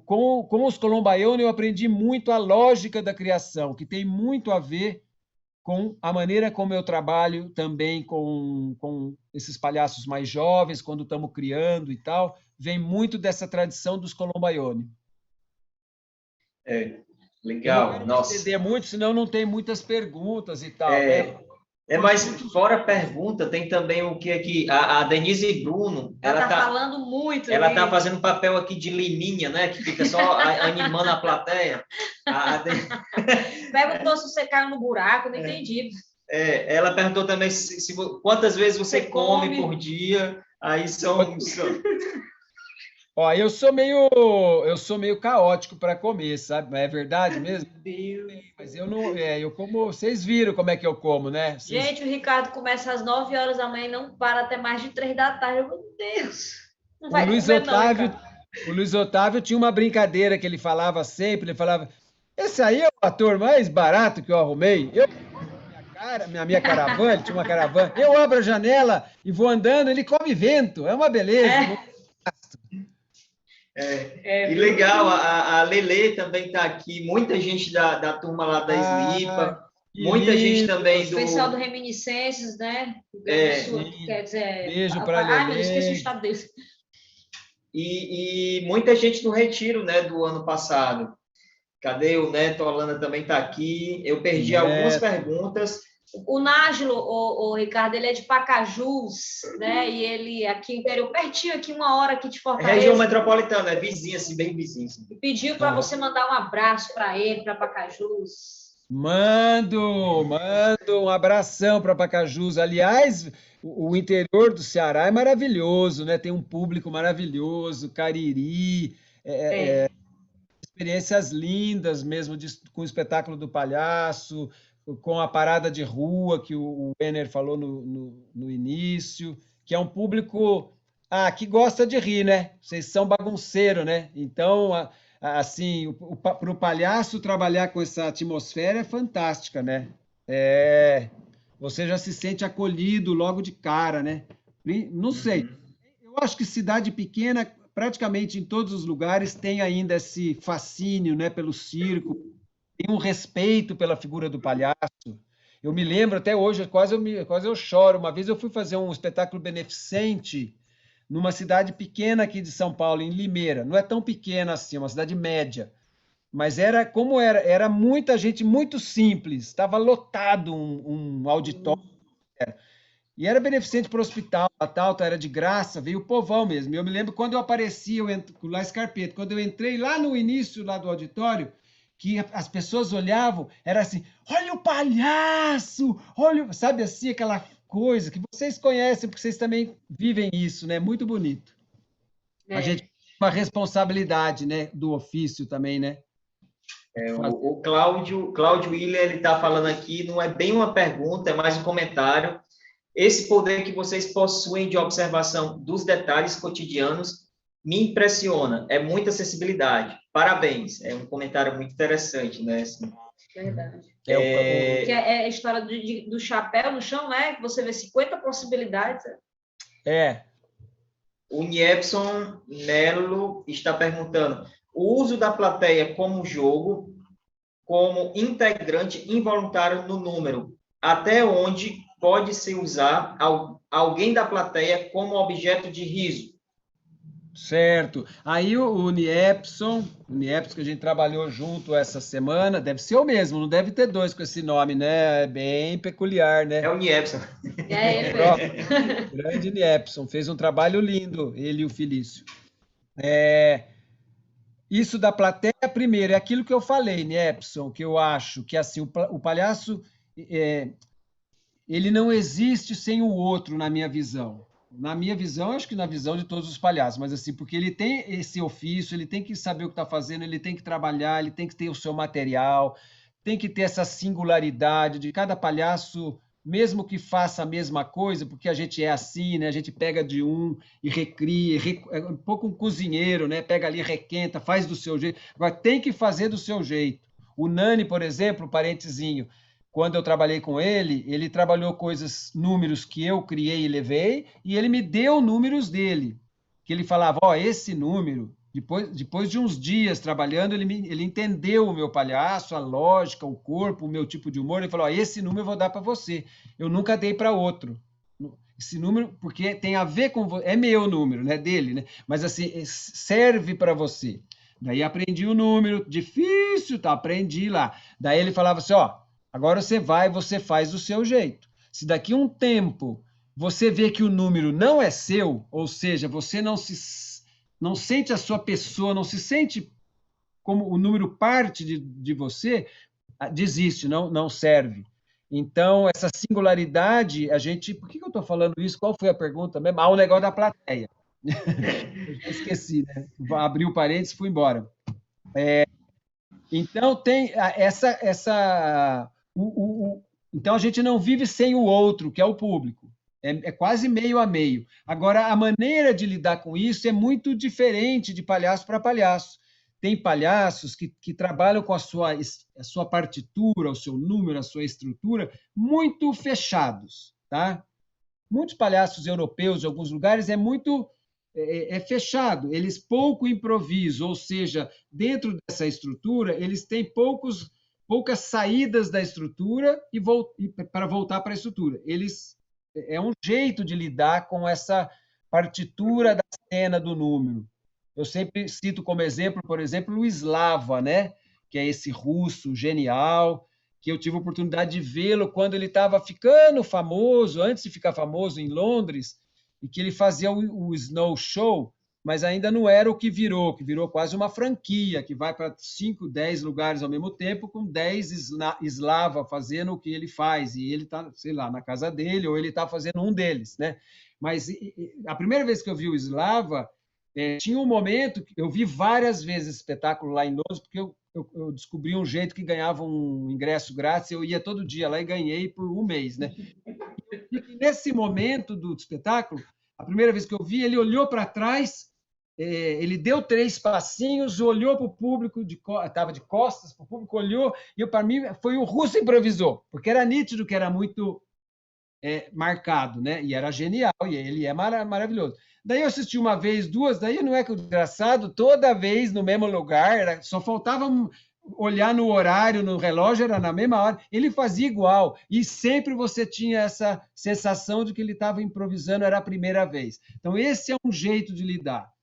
com os Colombaione eu aprendi muito a lógica da criação, que tem muito a ver com a maneira como eu trabalho também com esses palhaços mais jovens, quando estamos criando e tal, vem muito dessa tradição dos Colombaione. Legal. Eu não quero entender muito, senão não tem muitas perguntas e tal. Mas fora a pergunta, tem também o que aqui, a Denise Bruno, ela está falando muito. Ela está fazendo um papel aqui de Liminha, né? Que fica só animando a plateia. Perguntou se você caiu no buraco, não entendi. Ela perguntou também quantas vezes você come por dia. Aí são Ó, eu sou meio caótico para comer, sabe? Mas é verdade mesmo? Deus. Mas eu não, eu como, vocês viram como é que eu como, né? Vocês, Gente, o Ricardo começa às 9 horas da manhã e não para até mais de 3 da tarde. Meu Deus. Não o vai Luiz comer, não, Otávio, Ricardo. o Luiz Otávio tinha uma brincadeira que ele falava sempre, ele falava: "Esse aí é o ator mais barato que eu arrumei. Eu minha caravana, ele tinha uma caravana, eu abro a janela e vou andando, ele come vento, é uma beleza. Não... É, E viu? legal, a Lelê também está aqui, muita gente da turma lá da Ah, Slipa, que muita gente lindo! também O pessoal do do. Reminiscências, né? Rio Grande do é, Sul, que Sim, quer dizer. beijo para Ai, meu Deus, esqueci o Lelê. estado deles. e muita gente do Retiro, né, do ano passado. Cadê o Neto? A Holanda também está aqui. Eu O perdi algumas Neto. perguntas. O Nájilo, o Ricardo, ele é de Pacajus, né? E ele aqui interior, pertinho, aqui, 1 hora aqui de Região Fortaleza. metropolitana, é vizinha, assim, bem vizinha. Assim. E pediu para Aham. você mandar um abraço para ele, para Pacajus. Mando um abração para Pacajus. Aliás, o interior do Ceará é maravilhoso, né? Tem um público maravilhoso, Cariri, É, experiências lindas mesmo com o espetáculo do palhaço, com a parada de rua que o Wenner falou no início, que é um público que gosta de rir, né? Vocês são bagunceiro, né? Então, assim, para o palhaço trabalhar com essa atmosfera é fantástica, né? É, você já se sente acolhido logo de cara, né? Não sei. Uhum. Eu acho que cidade pequena, praticamente em todos os lugares, tem ainda esse fascínio, né, pelo circo, tem um respeito pela figura do palhaço. Eu me lembro até hoje, quase eu choro. Uma vez eu fui fazer um espetáculo beneficente numa cidade pequena aqui de São Paulo, em Limeira. Não é tão pequena assim, é uma cidade média. Mas era muita gente, muito simples. Estava lotado um auditório. E era beneficente para o hospital, a tal, era de graça, veio o povão mesmo. E eu me lembro quando eu apareci, com o La Scarpetta, quando eu entrei lá no início lá do auditório, que as pessoas olhavam, era assim, olha o palhaço, olha, sabe assim, aquela coisa que vocês conhecem, porque vocês também vivem isso, né? Muito bonito. A gente é. tem uma responsabilidade, né, do ofício também, né? O Cláudio Willer, ele está falando aqui, não é bem uma pergunta, é mais um comentário. Esse poder que vocês possuem de observação dos detalhes cotidianos me impressiona. É muita sensibilidade. Parabéns. É um comentário muito interessante, né? Assim, Verdade. É Que é a história do chapéu no chão, né? Que você vê 50 possibilidades. é, o Niepson Melo está perguntando: o uso da plateia como jogo, como integrante involuntário no número, até onde pode se usar alguém da plateia como objeto de riso? certo. Aí o Niepson que a gente trabalhou junto essa semana, deve ser o mesmo, não deve ter dois com esse nome, né? É bem peculiar, É né? o Niepson. É ele Próprio, mesmo. grande Niepson, fez um trabalho lindo, ele e o Felício. Isso da plateia, primeiro, é aquilo que eu falei, Niepson, que eu acho que assim, o palhaço, é, ele não existe sem o outro, na minha visão. Na minha visão, acho que na visão de todos os palhaços, mas assim, porque ele tem esse ofício, ele tem que saber o que está fazendo, ele tem que trabalhar, ele tem que ter o seu material, tem que ter essa singularidade de cada palhaço, mesmo que faça a mesma coisa, porque a gente é assim, né? A gente pega de um e recria, é um pouco um cozinheiro, né? Pega ali, requenta, faz do seu jeito. Agora tem que fazer do seu jeito. O Nani, por exemplo, parentezinho, quando eu trabalhei com ele, ele trabalhou coisas, números que eu criei e levei, e ele me deu números dele. Que ele falava, ó, esse número, depois de uns dias trabalhando, ele entendeu o meu palhaço, a lógica, o corpo, o meu tipo de humor. Ele falou, ó, esse número eu vou dar para você. Eu nunca dei para outro. Esse número, porque tem a ver com você, é meu número, né, dele, né? Mas assim, serve para você. Daí aprendi o número, difícil, tá? Aprendi lá. Daí ele falava assim, ó, agora você vai, você faz do seu jeito. Se daqui a um tempo você vê que o número não é seu, ou seja, você não sente a sua pessoa, não se sente como o número parte de você, desiste, não serve. Então, essa singularidade, a gente. Por que eu estou falando isso? Qual foi a pergunta mesmo? O negócio da plateia. Eu já esqueci, né? Abri o parênteses e fui embora. Então tem então a gente não vive sem o outro, que é o público. É quase meio a meio. Agora, a maneira de lidar com isso é muito diferente de palhaço para palhaço. Tem palhaços que trabalham com a sua partitura, o seu número, a sua estrutura, muito fechados, tá? Muitos palhaços europeus, em alguns lugares, é fechado, eles pouco improvisam, ou seja, dentro dessa estrutura, eles têm poucas saídas da estrutura para voltar para a estrutura. É um jeito de lidar com essa partitura da cena do número. Eu sempre cito como exemplo, por exemplo, o Slava, né? Que é esse russo genial, que eu tive a oportunidade de vê-lo quando ele estava ficando famoso, antes de ficar famoso em Londres, e que ele fazia o Snow Show, mas ainda não era o que virou quase uma franquia, que vai para 5, 10 lugares ao mesmo tempo, com 10 eslava fazendo o que ele faz, e ele está, sei lá, na casa dele, ou ele está fazendo um deles, né? Mas a primeira vez que eu vi o Slava, tinha um momento que eu vi várias vezes esse espetáculo lá em Londres, porque eu descobri um jeito que ganhava um ingresso grátis, eu ia todo dia lá e ganhei por um mês, né? E nesse momento do espetáculo, a primeira vez que eu vi, ele olhou para trás, ele deu 3 passinhos, olhou para o público, estava de costas para o público, olhou, e para mim foi o russo improvisou, porque era nítido que era muito marcado, né? E era genial, e ele é maravilhoso. Daí eu assisti uma vez, duas, daí não é que o engraçado, toda vez no mesmo lugar, só faltava olhar no horário, no relógio, era na mesma hora, ele fazia igual, e sempre você tinha essa sensação de que ele estava improvisando, era a primeira vez. Então, esse é um jeito de lidar.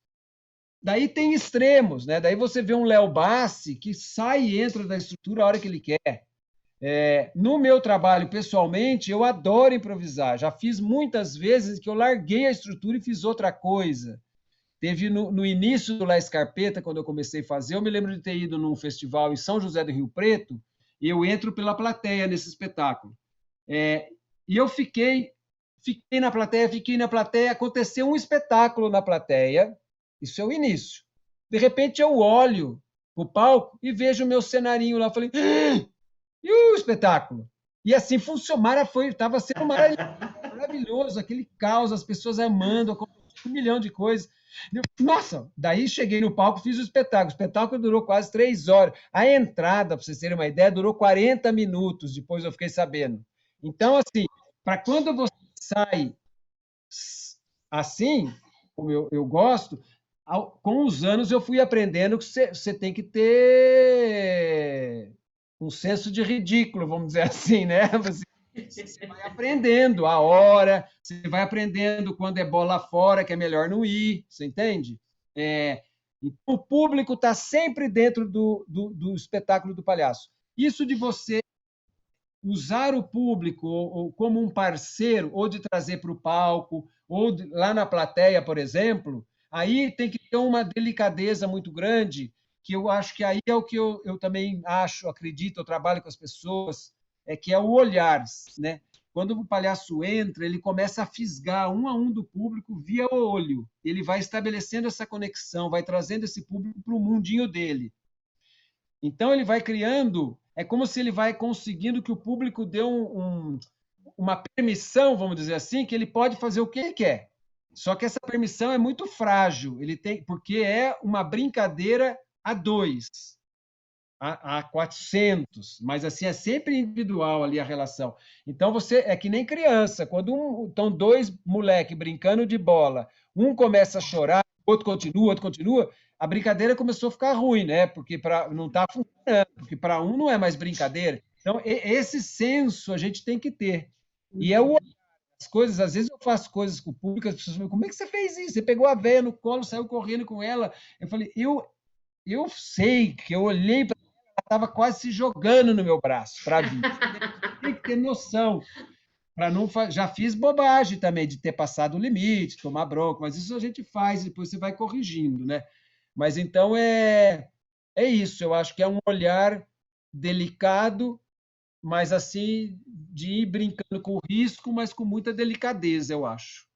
Daí tem extremos, né? Daí você vê um Léo Bassi que sai e entra da estrutura a hora que ele quer. No meu trabalho, pessoalmente, eu adoro improvisar. Já fiz muitas vezes que eu larguei a estrutura e fiz outra coisa. Teve no início do La Escarpeta, quando eu comecei a fazer, eu me lembro de ter ido num festival em São José do Rio Preto, e eu entro pela plateia nesse espetáculo. E eu fiquei na plateia, aconteceu um espetáculo na plateia, isso é o início. De repente eu olho para o palco e vejo o meu cenarinho lá, falei, e o espetáculo? E assim funcionava, estava sendo maravilhoso, aquele caos, as pessoas amando, um milhão de coisas. Nossa, daí cheguei no palco, fiz o espetáculo durou quase 3 horas. A entrada, para vocês terem uma ideia, durou 40 minutos, depois eu fiquei sabendo. Então, assim, para quando você sai assim, como eu gosto, com os anos eu fui aprendendo que você tem que ter um senso de ridículo, vamos dizer assim, né? Você vai aprendendo a hora, você vai aprendendo quando é bola fora, que é melhor não ir, você entende? Então, o público está sempre dentro do espetáculo do palhaço. Isso de você usar o público ou como um parceiro, ou de trazer para o palco, ou lá na plateia, por exemplo, aí tem que ter uma delicadeza muito grande, que eu acho que aí é o que eu também acho, acredito, eu trabalho com as pessoas, que é o olhar, né? Quando o palhaço entra, ele começa a fisgar um a um do público via o olho. Ele vai estabelecendo essa conexão, vai trazendo esse público para o mundinho dele. Então, ele vai criando, é como se ele vai conseguindo que o público dê uma permissão, vamos dizer assim, que ele pode fazer o que ele quer. Só que essa permissão é muito frágil, porque é uma brincadeira a 2, a 400, mas assim é sempre individual ali a relação. Então você é que nem criança, quando estão 2 moleques brincando de bola, um começa a chorar, outro continua, a brincadeira começou a ficar ruim, né? Porque não está funcionando, porque para um não é mais brincadeira. Então esse senso a gente tem que ter. E as coisas, às vezes eu faço coisas com o público, as pessoas falam, como é que você fez isso? Você pegou a véia no colo, saiu correndo com ela. Eu falei, eu sei que eu olhei para ela estava quase se jogando no meu braço para vir. Tem que ter noção. Não já fiz bobagem também de ter passado o limite, tomar bronca, mas isso a gente faz, depois você vai corrigindo, né? Mas então é isso, eu acho que é um olhar delicado, mas assim, de ir brincando com o risco, mas com muita delicadeza, eu acho,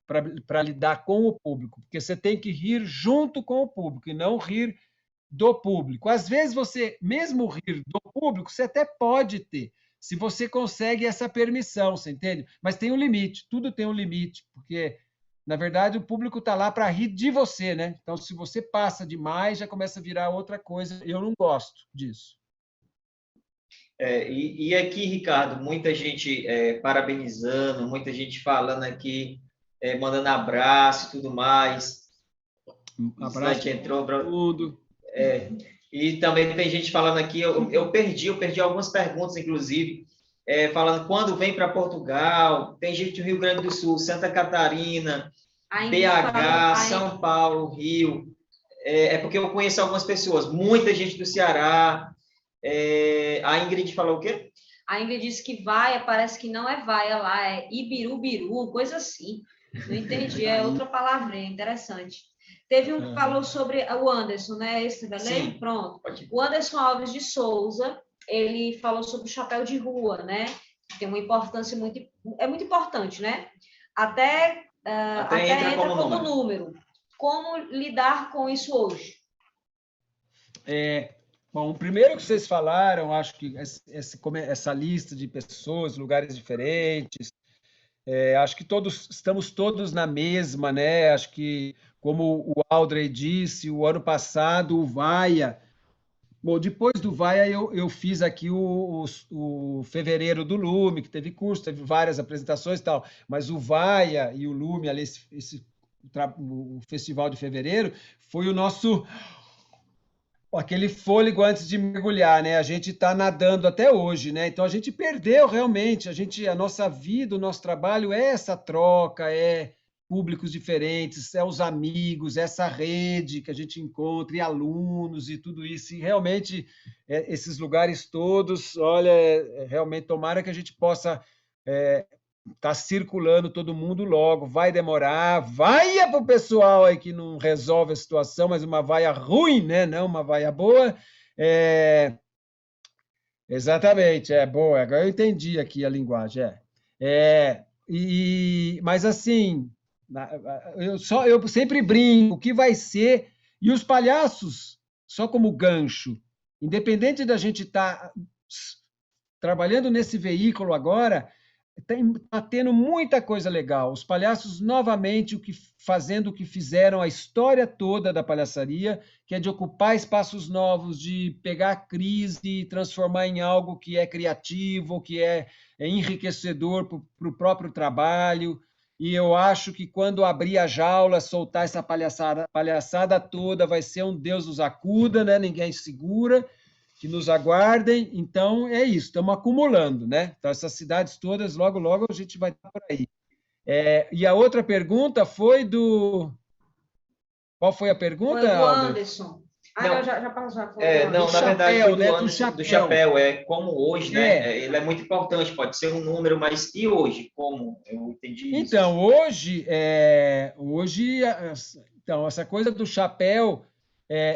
para lidar com o público, porque você tem que rir junto com o público e não rir do público. Às vezes você, mesmo rir do público, você até pode ter, se você consegue essa permissão, você entende? Mas tem um limite, tudo tem um limite, porque, na verdade, o público está lá para rir de você, né? Então, se você passa demais, já começa a virar outra coisa. Eu não gosto disso. E aqui, Ricardo, muita gente parabenizando, muita gente falando aqui, mandando abraço e tudo mais. Abraço Instante entrou, tudo. E também tem gente falando aqui, eu perdi algumas perguntas, inclusive, falando quando vem para Portugal, tem gente do Rio Grande do Sul, Santa Catarina, BH, São Paulo, Rio. Porque eu conheço algumas pessoas, muita gente do Ceará. A Ingrid falou o quê? A Ingrid disse que vaia, parece que não é vaia lá, é ibiru-biru, coisa assim. Não entendi, é outra palavrinha, interessante. Teve um que falou sobre o Anderson, né? Esse velho? Pronto. O Anderson Alves de Souza, ele falou sobre o chapéu de rua, né? Que tem uma importância muito importante, né? Até entra como número. Como lidar com isso hoje? Bom, o primeiro que vocês falaram, acho que essa lista de pessoas, lugares diferentes, acho que estamos todos na mesma, né? Acho que, como o Aldrey disse, o ano passado, o Vaia. Bom, depois do Vaia, eu fiz aqui o Fevereiro do Lume, que teve curso, teve várias apresentações e tal, mas o Vaia e o Lume, ali, o Festival de Fevereiro, foi o nosso. Aquele fôlego antes de mergulhar, né? A gente está nadando até hoje, né? Então a gente perdeu realmente, a nossa vida, o nosso trabalho é essa troca, é públicos diferentes, é os amigos, essa rede que a gente encontra, e alunos e tudo isso. E realmente esses lugares todos, olha, realmente tomara que a gente possa tá circulando todo mundo logo, vai demorar, vaia para o pessoal aí que não resolve a situação, mas uma vaia ruim, né? Não uma vaia boa. Exatamente, boa, agora eu entendi aqui a linguagem. Mas assim, eu sempre brinco, o que vai ser, e os palhaços, só como gancho, independente da gente estar trabalhando nesse veículo agora, está tendo muita coisa legal. Os palhaços, novamente, fazendo o que fizeram a história toda da palhaçaria, que é de ocupar espaços novos, de pegar a crise e transformar em algo que é criativo, que é enriquecedor para o próprio trabalho. E eu acho que quando abrir a jaula, soltar essa palhaçada toda, vai ser um Deus nos acuda, né? Ninguém segura. Que nos aguardem. Então, é isso, estamos acumulando, né? Então, essas cidades todas, logo, logo a gente vai estar por aí. E a outra pergunta foi do... Qual foi a pergunta, Foi do Anderson. Não, já passou. Não, na verdade, foi do Anderson, do chapéu. Como hoje, né? Ele é muito importante, pode ser um número, mas e hoje? Como? Eu entendi isso. Então, hoje, então, essa coisa do chapéu...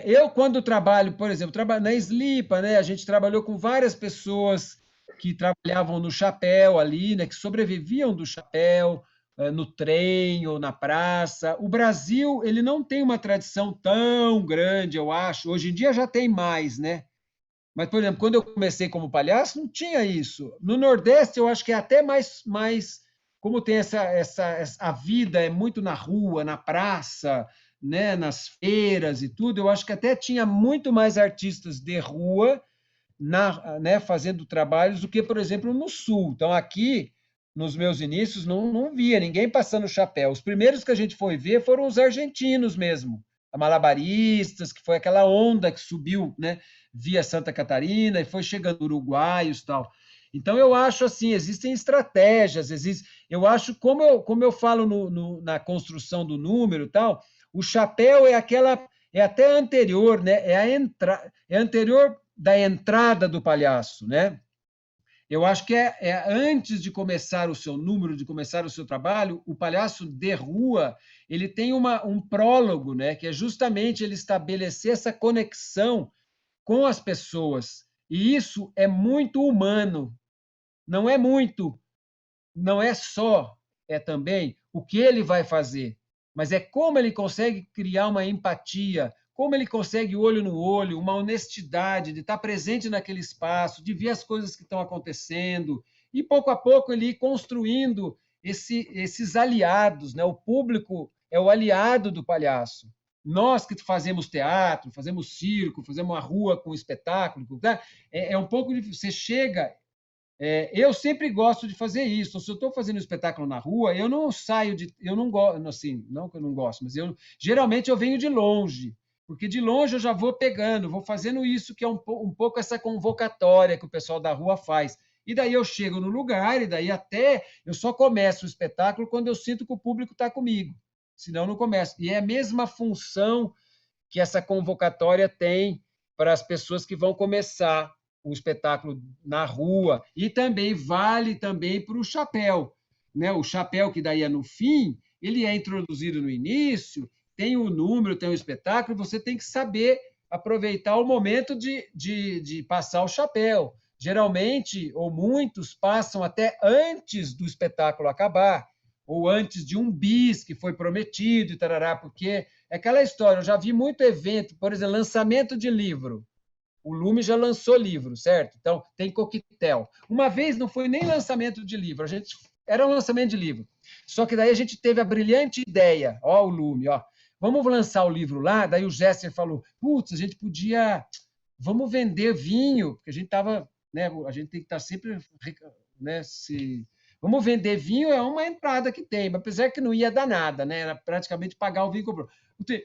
eu, quando trabalho, por exemplo, na Slipa, né, a gente trabalhou com várias pessoas que trabalhavam no chapéu ali, né, que sobreviviam do chapéu, no trem ou na praça. O Brasil, ele não tem uma tradição tão grande, eu acho. Hoje em dia já tem mais, né? Mas, por exemplo, quando eu comecei como palhaço, não tinha isso. No Nordeste, eu acho que é até mais como tem a vida é muito na rua, na praça, né, nas feiras e tudo, eu acho que até tinha muito mais artistas de rua né, fazendo trabalhos do que, por exemplo, no Sul. Então, aqui, nos meus inícios, não via ninguém passando chapéu. Os primeiros que a gente foi ver foram os argentinos mesmo, a malabaristas, que foi aquela onda que subiu, né, via Santa Catarina e foi chegando uruguaios e tal. Então, eu acho assim, existem estratégias, eu acho, como eu falo na construção do número e tal, o chapéu é até anterior, né? É anterior da entrada do palhaço, né? Eu acho que é antes de começar o seu número, de começar o seu trabalho, o palhaço de rua, ele tem um prólogo, né? Que é justamente ele estabelecer essa conexão com as pessoas. E isso é muito humano. Não é só, é também o que ele vai fazer, mas é como ele consegue criar uma empatia, como ele consegue olho no olho, uma honestidade de estar presente naquele espaço, de ver as coisas que estão acontecendo, e pouco a pouco ele ir construindo esses aliados, né? O público é o aliado do palhaço. Nós que fazemos teatro, fazemos circo, fazemos uma rua com espetáculo, tá? É um pouco difícil. Você chega. Eu sempre gosto de fazer isso. Se eu estou fazendo um espetáculo na rua, eu não saio de. Eu não gosto, assim, não que eu não gosto, mas geralmente eu venho de longe, porque de longe eu já vou pegando, vou fazendo isso, que é um pouco essa convocatória que o pessoal da rua faz. E daí eu chego no lugar, e daí até eu só começo o espetáculo quando eu sinto que o público está comigo. Senão eu não começo. E é a mesma função que essa convocatória tem para as pessoas que vão começar o espetáculo na rua, e também vale também para o chapéu, né? O chapéu que daí é no fim, ele é introduzido no início, tem o número, tem o espetáculo, você tem que saber aproveitar o momento de passar o chapéu. Geralmente, ou muitos, passam até antes do espetáculo acabar, ou antes de um bis que foi prometido, e tarará, porque é aquela história, eu já vi muito evento, por exemplo, lançamento de livro. O Lume já lançou livro, certo? Então, tem coquetel. Uma vez não foi nem lançamento de livro, era um lançamento de livro. Só que daí a gente teve a brilhante ideia, ó, o Lume, ó, vamos lançar o livro lá, daí o Gesser falou, putz, a gente podia, vamos vender vinho, porque a gente estava, né, a gente tem que estar sempre, né, vamos vender vinho, é uma entrada que tem, mas apesar que não ia dar nada, né, era praticamente pagar o vinho que comprou.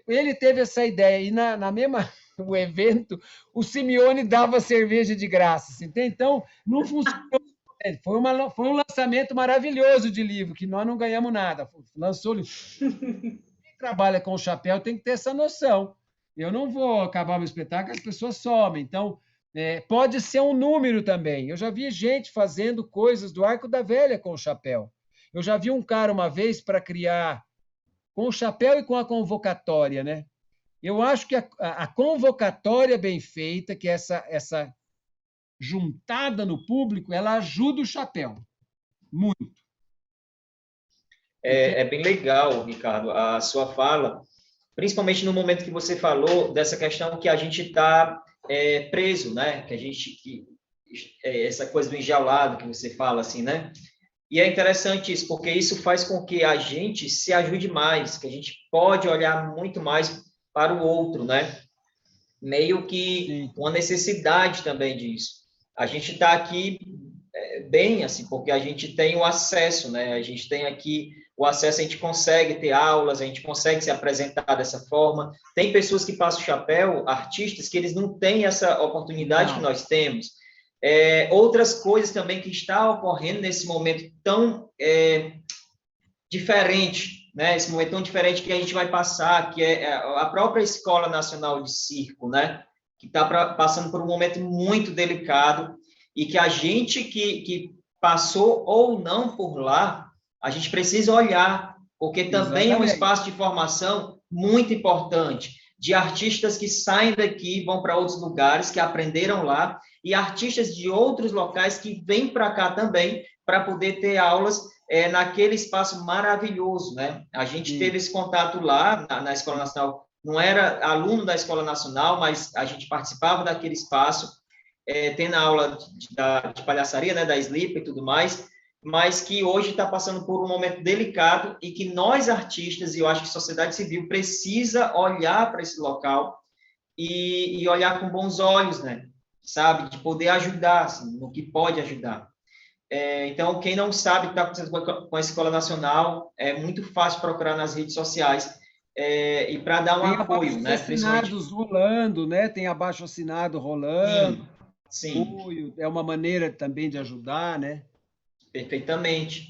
Ele teve essa ideia, e na mesma o evento, o Simeone dava cerveja de graça. Entende? Então, não funcionou. Foi um lançamento maravilhoso de livro, que nós não ganhamos nada. Lançou livro. Quem trabalha com o chapéu tem que ter essa noção. Eu não vou acabar meu espetáculo, as pessoas sobem. Então, pode ser um número também. Eu já vi gente fazendo coisas do Arco da Velha com o chapéu. Eu já vi um cara uma vez para criar com o chapéu e com a convocatória, né? Eu acho que a convocatória bem feita, que é essa juntada no público, ela ajuda o chapéu. Muito. É bem legal, Ricardo, a sua fala, principalmente no momento que você falou dessa questão que a gente está preso, né? Essa coisa do enjaulado que você fala, assim, né? E é interessante isso, porque isso faz com que a gente se ajude mais, que a gente pode olhar muito mais para o outro, né? Meio que uma necessidade também disso. A gente está aqui bem, assim, porque a gente tem o acesso, né? A gente tem aqui o acesso, a gente consegue ter aulas, a gente consegue se apresentar dessa forma. Tem pessoas que passam o chapéu, artistas, que eles não têm essa oportunidade que nós temos. Outras coisas também que está ocorrendo nesse momento tão diferente, né? Esse momento tão diferente que a gente vai passar, que é a própria Escola Nacional de Circo, né? Que está passando por um momento muito delicado e que a gente que passou ou não por lá, a gente precisa olhar, porque também é um espaço de formação muito importante, de artistas que saem daqui, vão para outros lugares, que aprenderam lá, e artistas de outros locais que vêm para cá também, para poder ter aulas naquele espaço maravilhoso, né? A gente teve esse contato lá, na Escola Nacional, não era aluno da Escola Nacional, mas a gente participava daquele espaço, tendo aula de palhaçaria, né, da Slip e tudo mais, mas que hoje está passando por um momento delicado e que nós, artistas, e eu acho que a sociedade civil precisa olhar para esse local e olhar com bons olhos, né? Sabe? De poder ajudar, assim, no que pode ajudar. Então, quem não sabe o que está acontecendo com a Escola Nacional, é muito fácil procurar nas redes sociais e para dar um apoio, né? Assinados rolando, né? Tem abaixo-assinado rolando. Sim. Apoio, é uma maneira também de ajudar, né? Perfeitamente.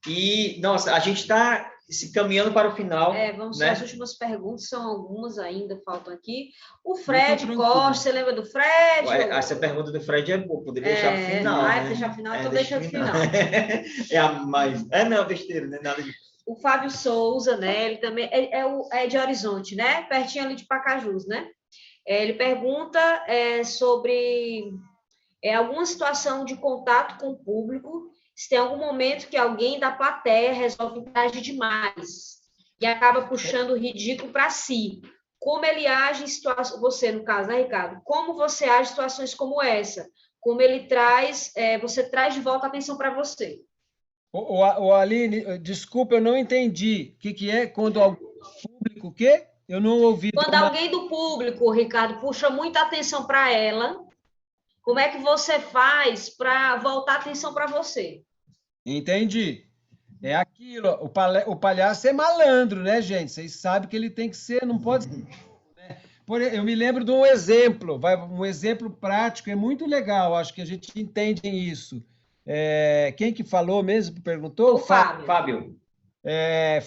E, nossa, a gente está se caminhando para o final. Vamos né? às últimas perguntas, são algumas ainda, faltam aqui. O Fred Costa, você lembra do Fred? Essa pergunta do Fred é boa, poderia deixar para o final. Né? Deixar para o final, então deixa no final. Não, besteira, não é nada disso. O Fábio Souza, né? Ele também é de Horizonte, né? Pertinho ali de Pacajus, né? Ele pergunta sobre alguma situação de contato com o público se tem algum momento que alguém da plateia resolve interagir demais e acaba puxando o ridículo para si. Como ele age em situações, você no caso, né, Ricardo? Como você age em situações como essa? Como ele traz, você traz de volta a atenção para você. Aline, desculpa, eu não entendi. O que é quando alguém do público, o quê? Eu não ouvi. Quando alguém do público, Ricardo, puxa muita atenção para ela, como é que você faz para voltar a atenção para você? Entendi. É aquilo, o palhaço é malandro, né, gente? Vocês sabem que ele tem que ser, não pode ser. Eu me lembro de um exemplo, um exemplo prático, é muito legal, acho que a gente entende isso. Quem que falou mesmo, perguntou? O Fábio. Fábio.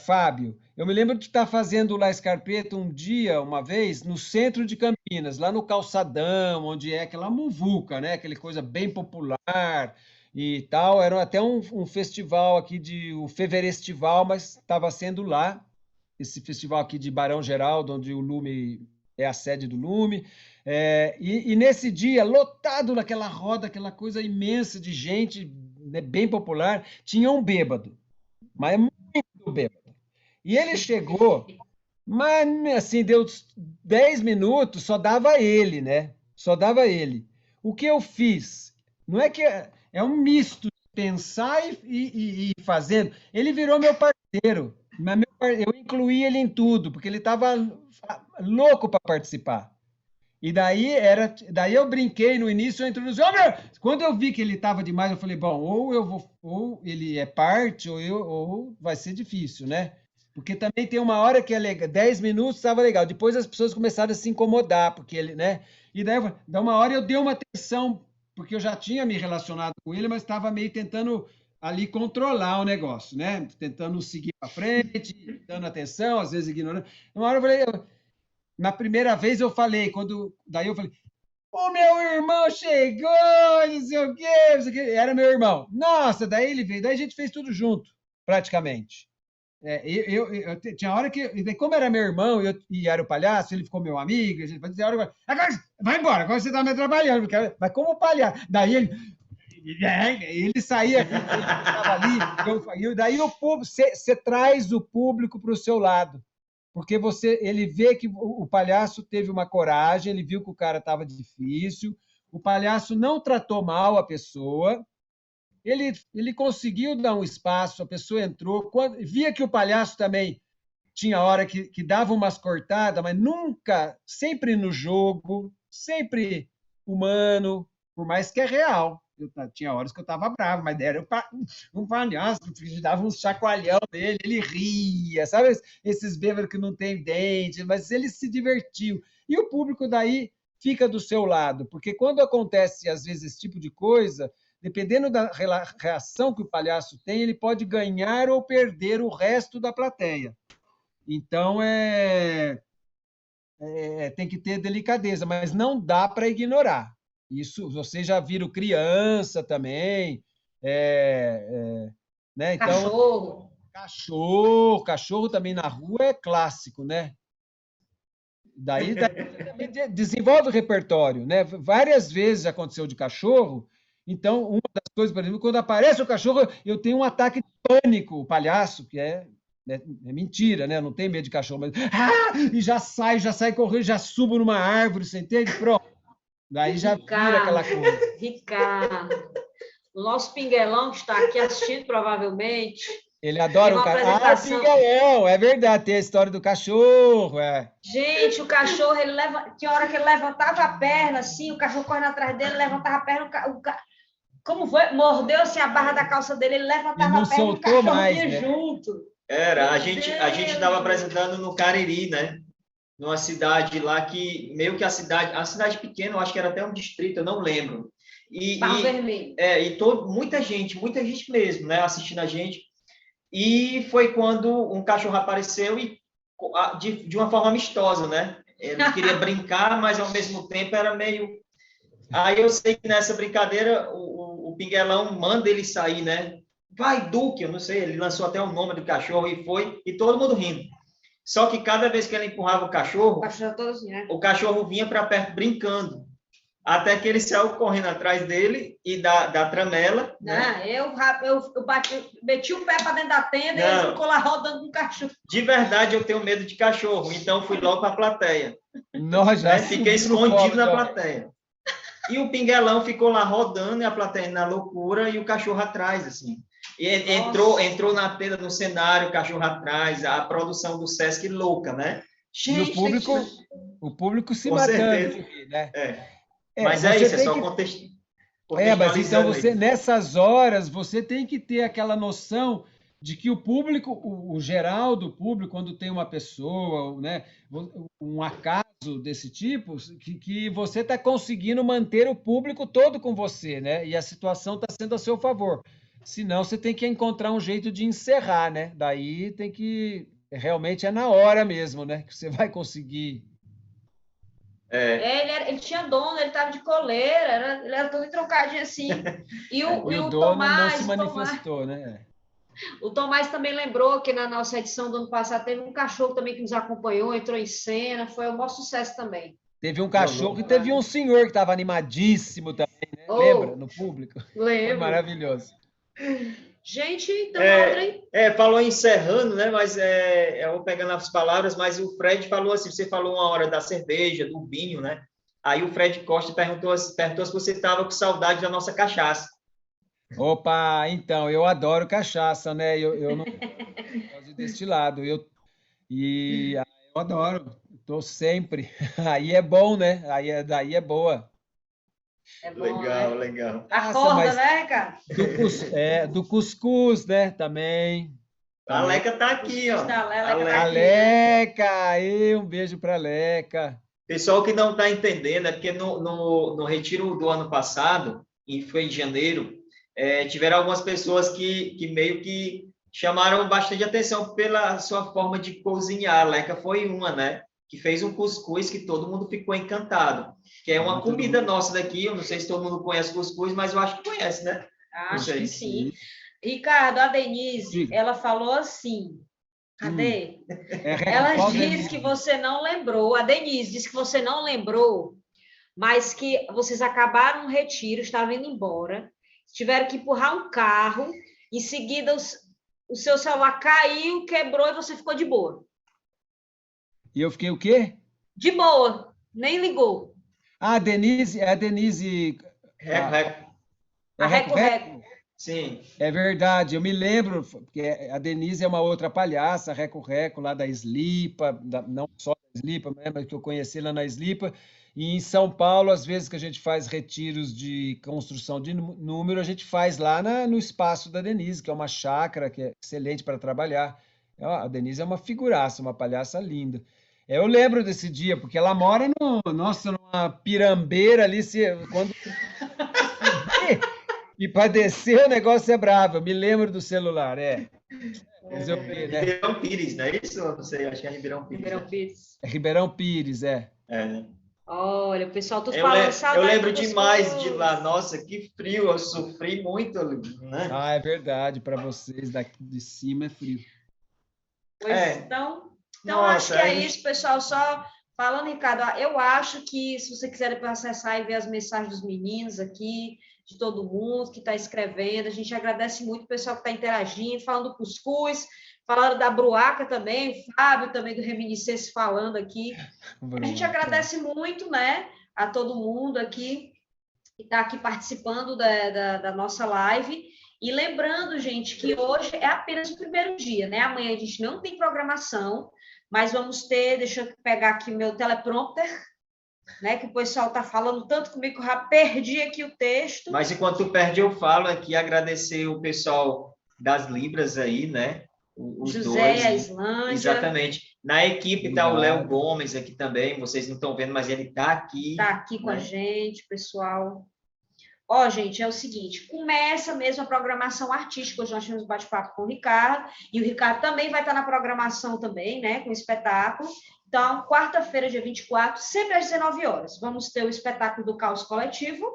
Fábio. Eu me lembro de estar fazendo La Escarpeta uma vez, no centro de Campinas, lá no Calçadão, onde é aquela muvuca, né? Aquela coisa bem popular e tal. Era até um festival aqui, o Feverestival, mas estava sendo lá, esse festival aqui de Barão Geraldo, onde o Lume é a sede do Lume. E nesse dia, lotado naquela roda, aquela coisa imensa de gente, né, bem popular, tinha um bêbado, mas muito bêbado. E ele chegou, mas assim, deu 10 minutos, só dava ele, né? Só dava ele. O que eu fiz? Não é que é um misto de pensar e fazendo. Ele virou meu parceiro, mas eu incluí ele em tudo, porque ele estava louco para participar. E daí eu brinquei no início, eu introduzi. Quando eu vi que ele estava demais, eu falei, bom, ou ele é parte, ou vai ser difícil, né? Porque também tem uma hora que é legal, 10 minutos estava legal, depois as pessoas começaram a se incomodar, porque ele, né? E daí, uma hora eu dei uma atenção, porque eu já tinha me relacionado com ele, mas estava meio tentando ali controlar o negócio, né? Tentando seguir para frente, dando atenção, às vezes ignorando. Uma hora eu falei, na primeira vez eu falei, daí eu falei, o meu irmão chegou, não sei o quê, não sei o quê. Era meu irmão. Nossa, daí ele veio, daí a gente fez tudo junto, praticamente. Eu tinha hora que, como era meu irmão e era o palhaço, ele ficou meu amigo, a gente fazia hora, agora vai embora, agora você está me atrapalhando, mas como palhaço? Daí ele saía, ele estava ali, daí o público, você traz o público para o seu lado, porque ele vê que o palhaço teve uma coragem, ele viu que o cara estava difícil, o palhaço não tratou mal a pessoa. Ele conseguiu dar um espaço, a pessoa entrou, via que o palhaço também tinha hora que dava umas cortadas, mas nunca, sempre no jogo, sempre humano, por mais que é real. Tinha horas que eu estava bravo, mas era um palhaço que dava um chacoalhão nele, ele ria, sabe? Esses bêbados que não tem dente, mas ele se divertiu. E o público daí fica do seu lado, porque quando acontece, às vezes, esse tipo de coisa, dependendo da reação que o palhaço tem, ele pode ganhar ou perder o resto da plateia. Então, tem que ter delicadeza, mas não dá para ignorar. Isso, vocês já viram criança também, né? Então, cachorro também na rua é clássico, né? Daí desenvolve o repertório, né? Várias vezes aconteceu de cachorro. Então, uma das coisas, por exemplo, quando aparece o cachorro, eu tenho um ataque de pânico, o palhaço, que é mentira, né? Eu não tenho medo de cachorro, mas e já sai correndo, já subo numa árvore, você entende? Pronto. Daí já vira aquela coisa. Ricardo, o nosso Pinguelão que está aqui assistindo, provavelmente. Ele adora o cachorro. Pinguelão, é verdade, tem a história do cachorro. Gente, o cachorro, tinha hora que ele levantava a perna, assim, o cachorro correndo atrás dele, levantava a perna, como foi? Mordeu-se a barra da calça dele, ele levantava a perna e o cachorro mais, ia né? junto. A gente estava apresentando no Cariri, né? Numa cidade lá que, meio que a cidade pequena, eu acho que era até um distrito, eu não lembro. Barro Vermelho. Muita gente mesmo, né? Assistindo a gente. E foi quando um cachorro apareceu e de uma forma amistosa, né? Ele queria brincar, mas ao mesmo tempo era meio... Aí eu sei que nessa brincadeira o Pinguelão manda ele sair, né? Vai, Duque, eu não sei, ele lançou até o nome do cachorro e todo mundo rindo. Só que cada vez que ele empurrava o cachorro vinha para perto brincando. Até que ele saiu correndo atrás dele e da tramela, né? Eu meti o pé para dentro da tenda e Não. ele ficou lá rodando com o cachorro. De verdade, eu tenho medo de cachorro, então fui logo para a plateia. Nós já Fiquei escondido na plateia. E o pinguelão ficou lá rodando e a plateia na loucura e o cachorro atrás, assim. E entrou na tenda, no cenário, o cachorro atrás, a produção do Sesc louca, né? Gente, o público se com matando, certeza. aqui, né? Mas é isso, é só contexto. Mas então você, nessas horas, você tem que ter aquela noção de que o público, o geral do público, quando tem uma pessoa, né, um acaso desse tipo, que você está conseguindo manter o público todo com você, né? E a situação está sendo a seu favor. Senão, você tem que encontrar um jeito de encerrar, né? Daí tem que... Realmente é na hora mesmo, né? Que você vai conseguir... Ele tinha dono, ele estava de coleira, ele era todo entroncadinho assim. E o dono Tomás, não se manifestou, né? O Tomás também lembrou que na nossa edição do ano passado teve um cachorro também que nos acompanhou, entrou em cena, foi um maior sucesso também. Teve um cachorro e teve um senhor que estava animadíssimo também, né? Lembra? No público? Lembro. Foi maravilhoso. Gente, então, Audrey... falou encerrando, né? Mas eu vou pegando as palavras, mas o Fred falou assim, você falou uma hora da cerveja, do vinho, né? Aí o Fred Costa perguntou se você estava com saudade da nossa cachaça. Opa, então, eu adoro cachaça, né? Eu não gosto de destilado. Eu adoro, estou sempre. Aí é bom, né? Daí é boa. É bom, legal, né? legal. Acorda, né, cara? Do cuscuz, né? Também. A Leca tá aqui, ó. A Leca, aí, um beijo para a Leca. Pessoal que não está entendendo, é porque no retiro do ano passado, foi em janeiro, tiveram algumas pessoas que meio que chamaram bastante atenção pela sua forma de cozinhar. A Leca foi uma, né? Que fez um cuscuz que todo mundo ficou encantado. Que é uma comida nossa daqui. Eu não sei se todo mundo conhece cuscuz, mas eu acho que conhece, né? Acho que sim. Ricardo, a Denise, ela falou assim... Cadê? Ela disse que você não lembrou. A Denise disse que você não lembrou, mas que vocês acabaram um retiro, estavam indo embora, tiveram que empurrar um carro, em seguida o seu celular caiu, quebrou e você ficou de boa. E eu fiquei o quê? De boa, nem ligou. A Denise... Reco-reco. Sim. É verdade, eu me lembro, porque a Denise é uma outra palhaça, Reco-Reco, lá da Slipa, não só da Slipa, mas que eu conheci lá na Slipa. E em São Paulo, às vezes que a gente faz retiros de construção de número, a gente faz lá no espaço da Denise, que é uma chácara que é excelente para trabalhar. A Denise é uma figuraça, uma palhaça linda. Eu lembro desse dia, porque ela mora numa pirambeira ali, quando e para descer o negócio é bravo. Eu me lembro do celular, Mas eu vi, né? Ribeirão Pires, não é isso? Não sei, acho que é Ribeirão Pires. Ribeirão Pires. É Ribeirão Pires, né? Olha, o pessoal todo falando saudade. Eu lembro demais de lá. Nossa, que frio, eu sofri muito, né? Ah, é verdade, para vocês daqui de cima é frio. Pois então acho que é isso, pessoal. Só falando, Ricardo, eu acho que se você quiser depois acessar e ver as mensagens dos meninos aqui, de todo mundo que está escrevendo, a gente agradece muito o pessoal que está interagindo, falando do cuscuz, falando da bruaca também, o Fábio também do Reminiscência falando aqui. A gente agradece muito, né, a todo mundo aqui que está aqui participando da nossa live. E lembrando, gente, que hoje é apenas o primeiro dia, né? Amanhã a gente não tem programação, mas vamos ter, deixa eu pegar aqui o meu teleprompter, né, que o pessoal está falando tanto comigo que eu já perdi aqui o texto. Mas enquanto tu perde, eu falo aqui, agradecer o pessoal das Libras aí, né? Os José dois. E a Islândia. Exatamente. Na equipe está o Léo Gomes aqui também, vocês não estão vendo, mas ele está aqui. Está aqui com a gente, pessoal. Gente, é o seguinte, começa mesmo a programação artística, hoje nós tivemos bate-papo com o Ricardo, e o Ricardo também vai estar na programação também, né, com o espetáculo. Então, quarta-feira, dia 24, sempre às 19 horas, vamos ter o espetáculo do Caos Coletivo,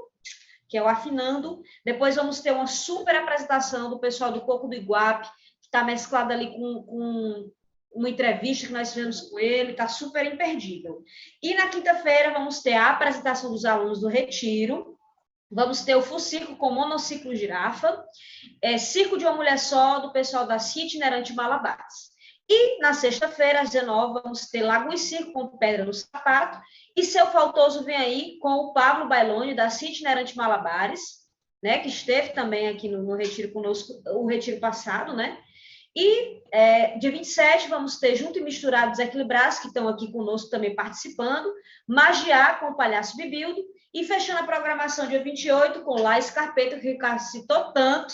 que é o Afinando. Depois vamos ter uma super apresentação do pessoal do Coco do Iguape, que está mesclado ali com uma entrevista que nós fizemos com ele, está super imperdível. E na quinta-feira vamos ter a apresentação dos alunos do Retiro, vamos ter o Fucirco com monociclo girafa, Circo de uma Mulher Só, do pessoal da City Itinerante Malabares. E na sexta-feira, às 19, vamos ter Lago e Circo com Pedra no Sapato, e Seu Faltoso vem aí com o Pablo Bailoni, da City Itinerante Malabares, né, que esteve também aqui no Retiro conosco, o Retiro passado, né? E dia 27 vamos ter Junto e Misturado Desequilibrados, que estão aqui conosco também participando, Magiar com o Palhaço Bibildo, e fechando a programação dia 28 com Lá Escarpeta, que o Ricardo citou tanto,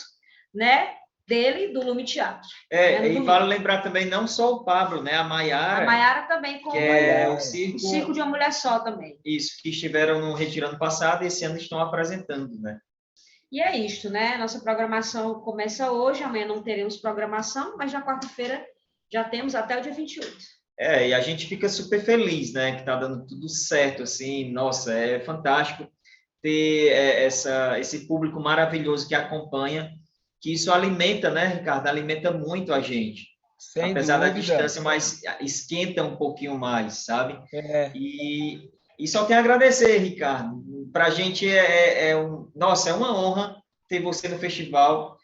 né? Dele, do Lume Teatro. E vale lembrar também não só o Pablo, né? A Maiara também com o Circo de uma Mulher Só também. Isso, que estiveram no Retiro ano passado e esse ano estão apresentando, né? E é isto, né? Nossa programação começa hoje, amanhã não teremos programação, mas na quarta-feira já temos até o dia 28. E a gente fica super feliz, né? Que tá dando tudo certo, assim, nossa, é fantástico ter esse público maravilhoso que acompanha, que isso alimenta, né, Ricardo? Alimenta muito a gente. Sem apesar dúvida. Da distância, mas esquenta um pouquinho mais, sabe? E só tenho a agradecer, Ricardo. Para a gente nossa, é uma honra ter você no festival.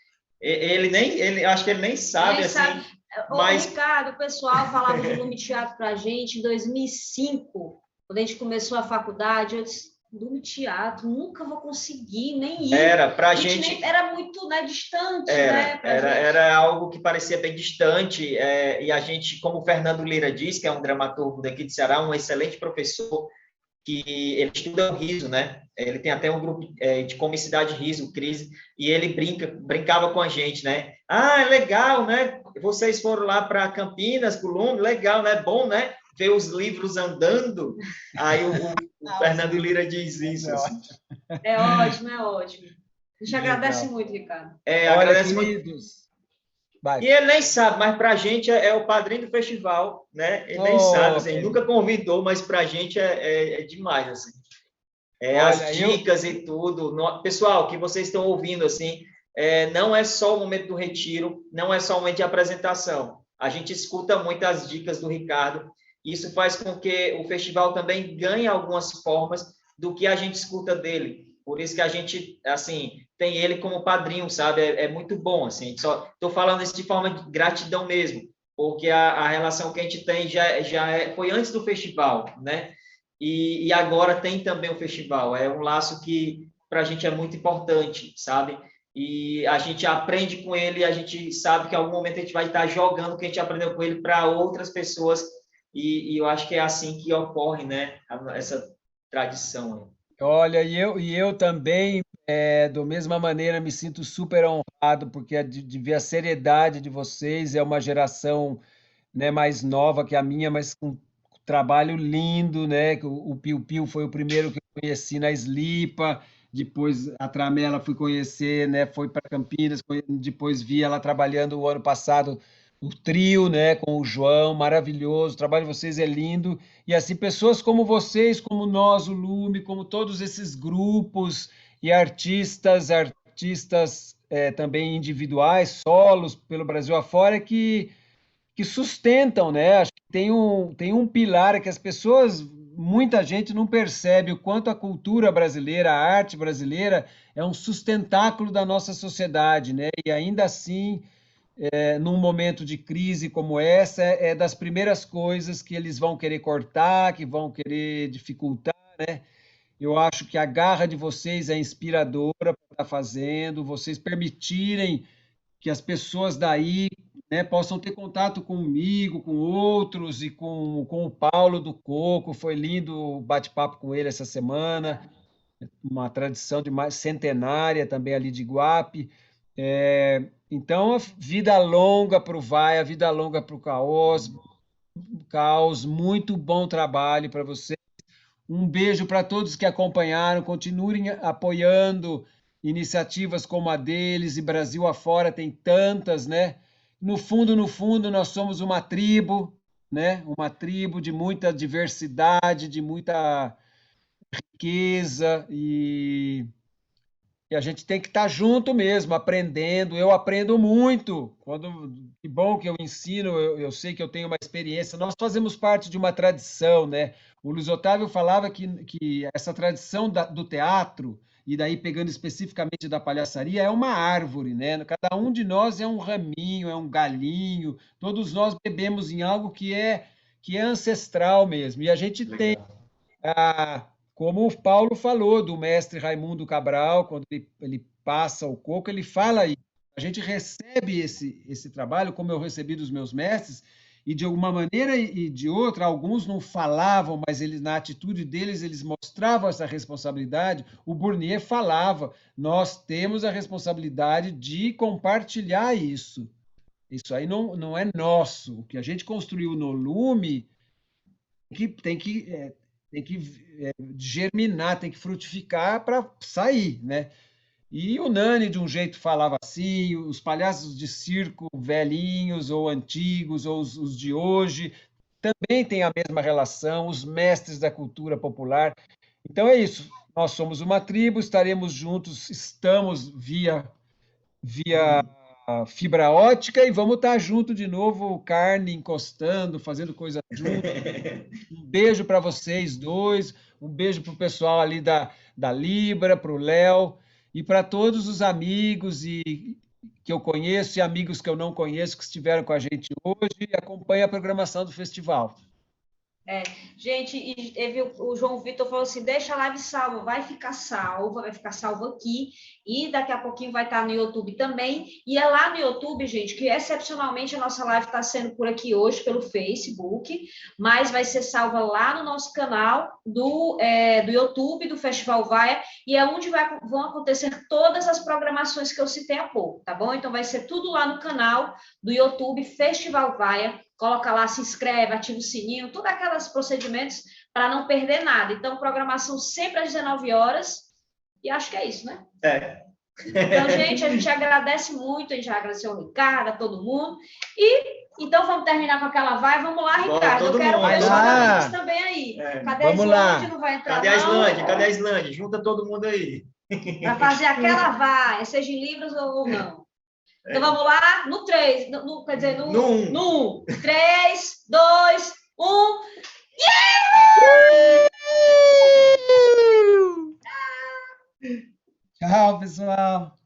Acho que ele nem sabe, assim. Sabe. Mas... Ricardo, o pessoal falava do Lume Teatro para a gente em 2005, quando a gente começou a faculdade. Eu disse, Lume Teatro, nunca vou conseguir nem ir. Pra gente era muito, né, distante, era algo que parecia bem distante, e a gente, como o Fernando Lira diz, que é um dramaturgo daqui de Ceará, um excelente professor, que ele estuda o riso, né? Ele tem até um grupo de comicidade riso, crise, e ele brincava com a gente, né? É legal, né? Vocês foram lá para Campinas, com o Lume, legal, né? Bom, né? Ver os livros andando. Aí o Fernando Lira diz isso. Assim. É ótimo. A gente agradece muito, Ricardo. Agradece muito. E ele nem sabe, mas para a gente é o padrinho do festival, né? Ele nem sabe, assim, nunca convidou, mas para a gente é demais, assim. As dicas e tudo. Pessoal, que vocês estão ouvindo, assim, não é só o momento do retiro, não é só o momento de apresentação. A gente escuta muitas dicas do Ricardo. Isso faz com que o festival também ganhe algumas formas do que a gente escuta dele. Por isso que a gente, assim, tem ele como padrinho, sabe? É muito bom, assim. Só estou falando isso de forma de gratidão mesmo, porque a relação que a gente tem foi antes do festival, né? E agora tem também o festival. É um laço que para a gente é muito importante, sabe? E a gente aprende com ele, a gente sabe que em algum momento a gente vai estar jogando o que a gente aprendeu com ele para outras pessoas. E eu acho que é assim que ocorre, né? Essa tradição. Olha, e eu também, da mesma maneira, me sinto super honrado, porque de ver a seriedade de vocês, é uma geração, né, mais nova que a minha, mas com trabalho lindo, né? O Piu Piu foi o primeiro que eu conheci na Slipa, depois a Tramela fui conhecer, né? Foi para Campinas, depois vi ela trabalhando o ano passado, o trio, né, com o João, maravilhoso, o trabalho de vocês é lindo, e assim, pessoas como vocês, como nós, o Lume, como todos esses grupos e artistas também individuais, solos, pelo Brasil afora, que sustentam, né, acho que tem um pilar que as pessoas, muita gente não percebe o quanto a cultura brasileira, a arte brasileira, é um sustentáculo da nossa sociedade, né, e ainda assim, num momento de crise como essa, é das primeiras coisas que eles vão querer cortar, que vão querer dificultar, né? Eu acho que a garra de vocês é inspiradora para estar fazendo, vocês permitirem que as pessoas daí, né, possam ter contato comigo, com outros e com o Paulo do Coco. Foi lindo o bate-papo com ele essa semana, uma tradição de mais centenária também ali de Iguape. Então, vida longa para o Vai, a vida longa para o Caos, muito bom trabalho para você. Um beijo para todos que acompanharam, continuem apoiando iniciativas como a deles, e Brasil afora tem tantas, né? No fundo, nós somos uma tribo, né? Uma tribo de muita diversidade, de muita riqueza, e E a gente tem que estar junto mesmo, aprendendo. Eu aprendo muito. Que bom que eu ensino, eu sei que eu tenho uma experiência. Nós fazemos parte de uma tradição, né? O Luiz Otávio falava que essa tradição do teatro, e daí pegando especificamente da palhaçaria, é uma árvore, né? Cada um de nós é um raminho, é um galinho. Todos nós bebemos em algo que é ancestral mesmo. E a gente tem Legal. como o Paulo falou do mestre Raimundo Cabral, quando ele passa o coco, ele fala isso. A gente recebe esse trabalho, como eu recebi dos meus mestres, e de alguma maneira e de outra, alguns não falavam, mas eles, na atitude deles, eles mostravam essa responsabilidade. O Bournier falava: nós temos a responsabilidade de compartilhar isso. Isso aí não é nosso. O que a gente construiu no Lume tem que germinar, tem que frutificar para sair, né? E o Nani, de um jeito, falava assim, os palhaços de circo velhinhos ou antigos, ou os de hoje, também têm a mesma relação, os mestres da cultura popular. Então é isso, nós somos uma tribo, estaremos juntos, estamos via fibra ótica e vamos estar junto de novo, carne encostando, fazendo coisa junto. Um beijo para vocês dois, um beijo para o pessoal ali da Libra, para o Léo e para todos os amigos que eu conheço e amigos que eu não conheço que estiveram com a gente hoje e acompanha a programação do festival. Gente, e teve o João Vitor falou assim: deixa a live salva, vai ficar salva aqui, e daqui a pouquinho vai estar no YouTube também. E é lá no YouTube, gente, que excepcionalmente a nossa live está sendo por aqui hoje, pelo Facebook, mas vai ser salva lá no nosso canal do YouTube, do Festival Vaia, e é onde vão acontecer todas as programações que eu citei há pouco, tá bom? Então vai ser tudo lá no canal do YouTube Festival Vaia. Coloca lá, se inscreve, ativa o sininho, todos aqueles procedimentos para não perder nada. Então, programação sempre às 19 horas, e acho que é isso, né? Então, gente, a gente agradece muito, a gente já agradeceu ao Ricardo, a todo mundo, então vamos terminar com aquela vai, vamos lá, Ricardo, eu quero o pessoal da Minas também aí. Cadê Vamos a lá. Islândia? Não vai entrar, Cadê a Islândia? Cadê a Islândia? Junta todo mundo aí. Para fazer aquela vai, seja em livros ou não. Então vamos lá, no 3, quer dizer, no 1. 3, 2, 1. Tchau, pessoal.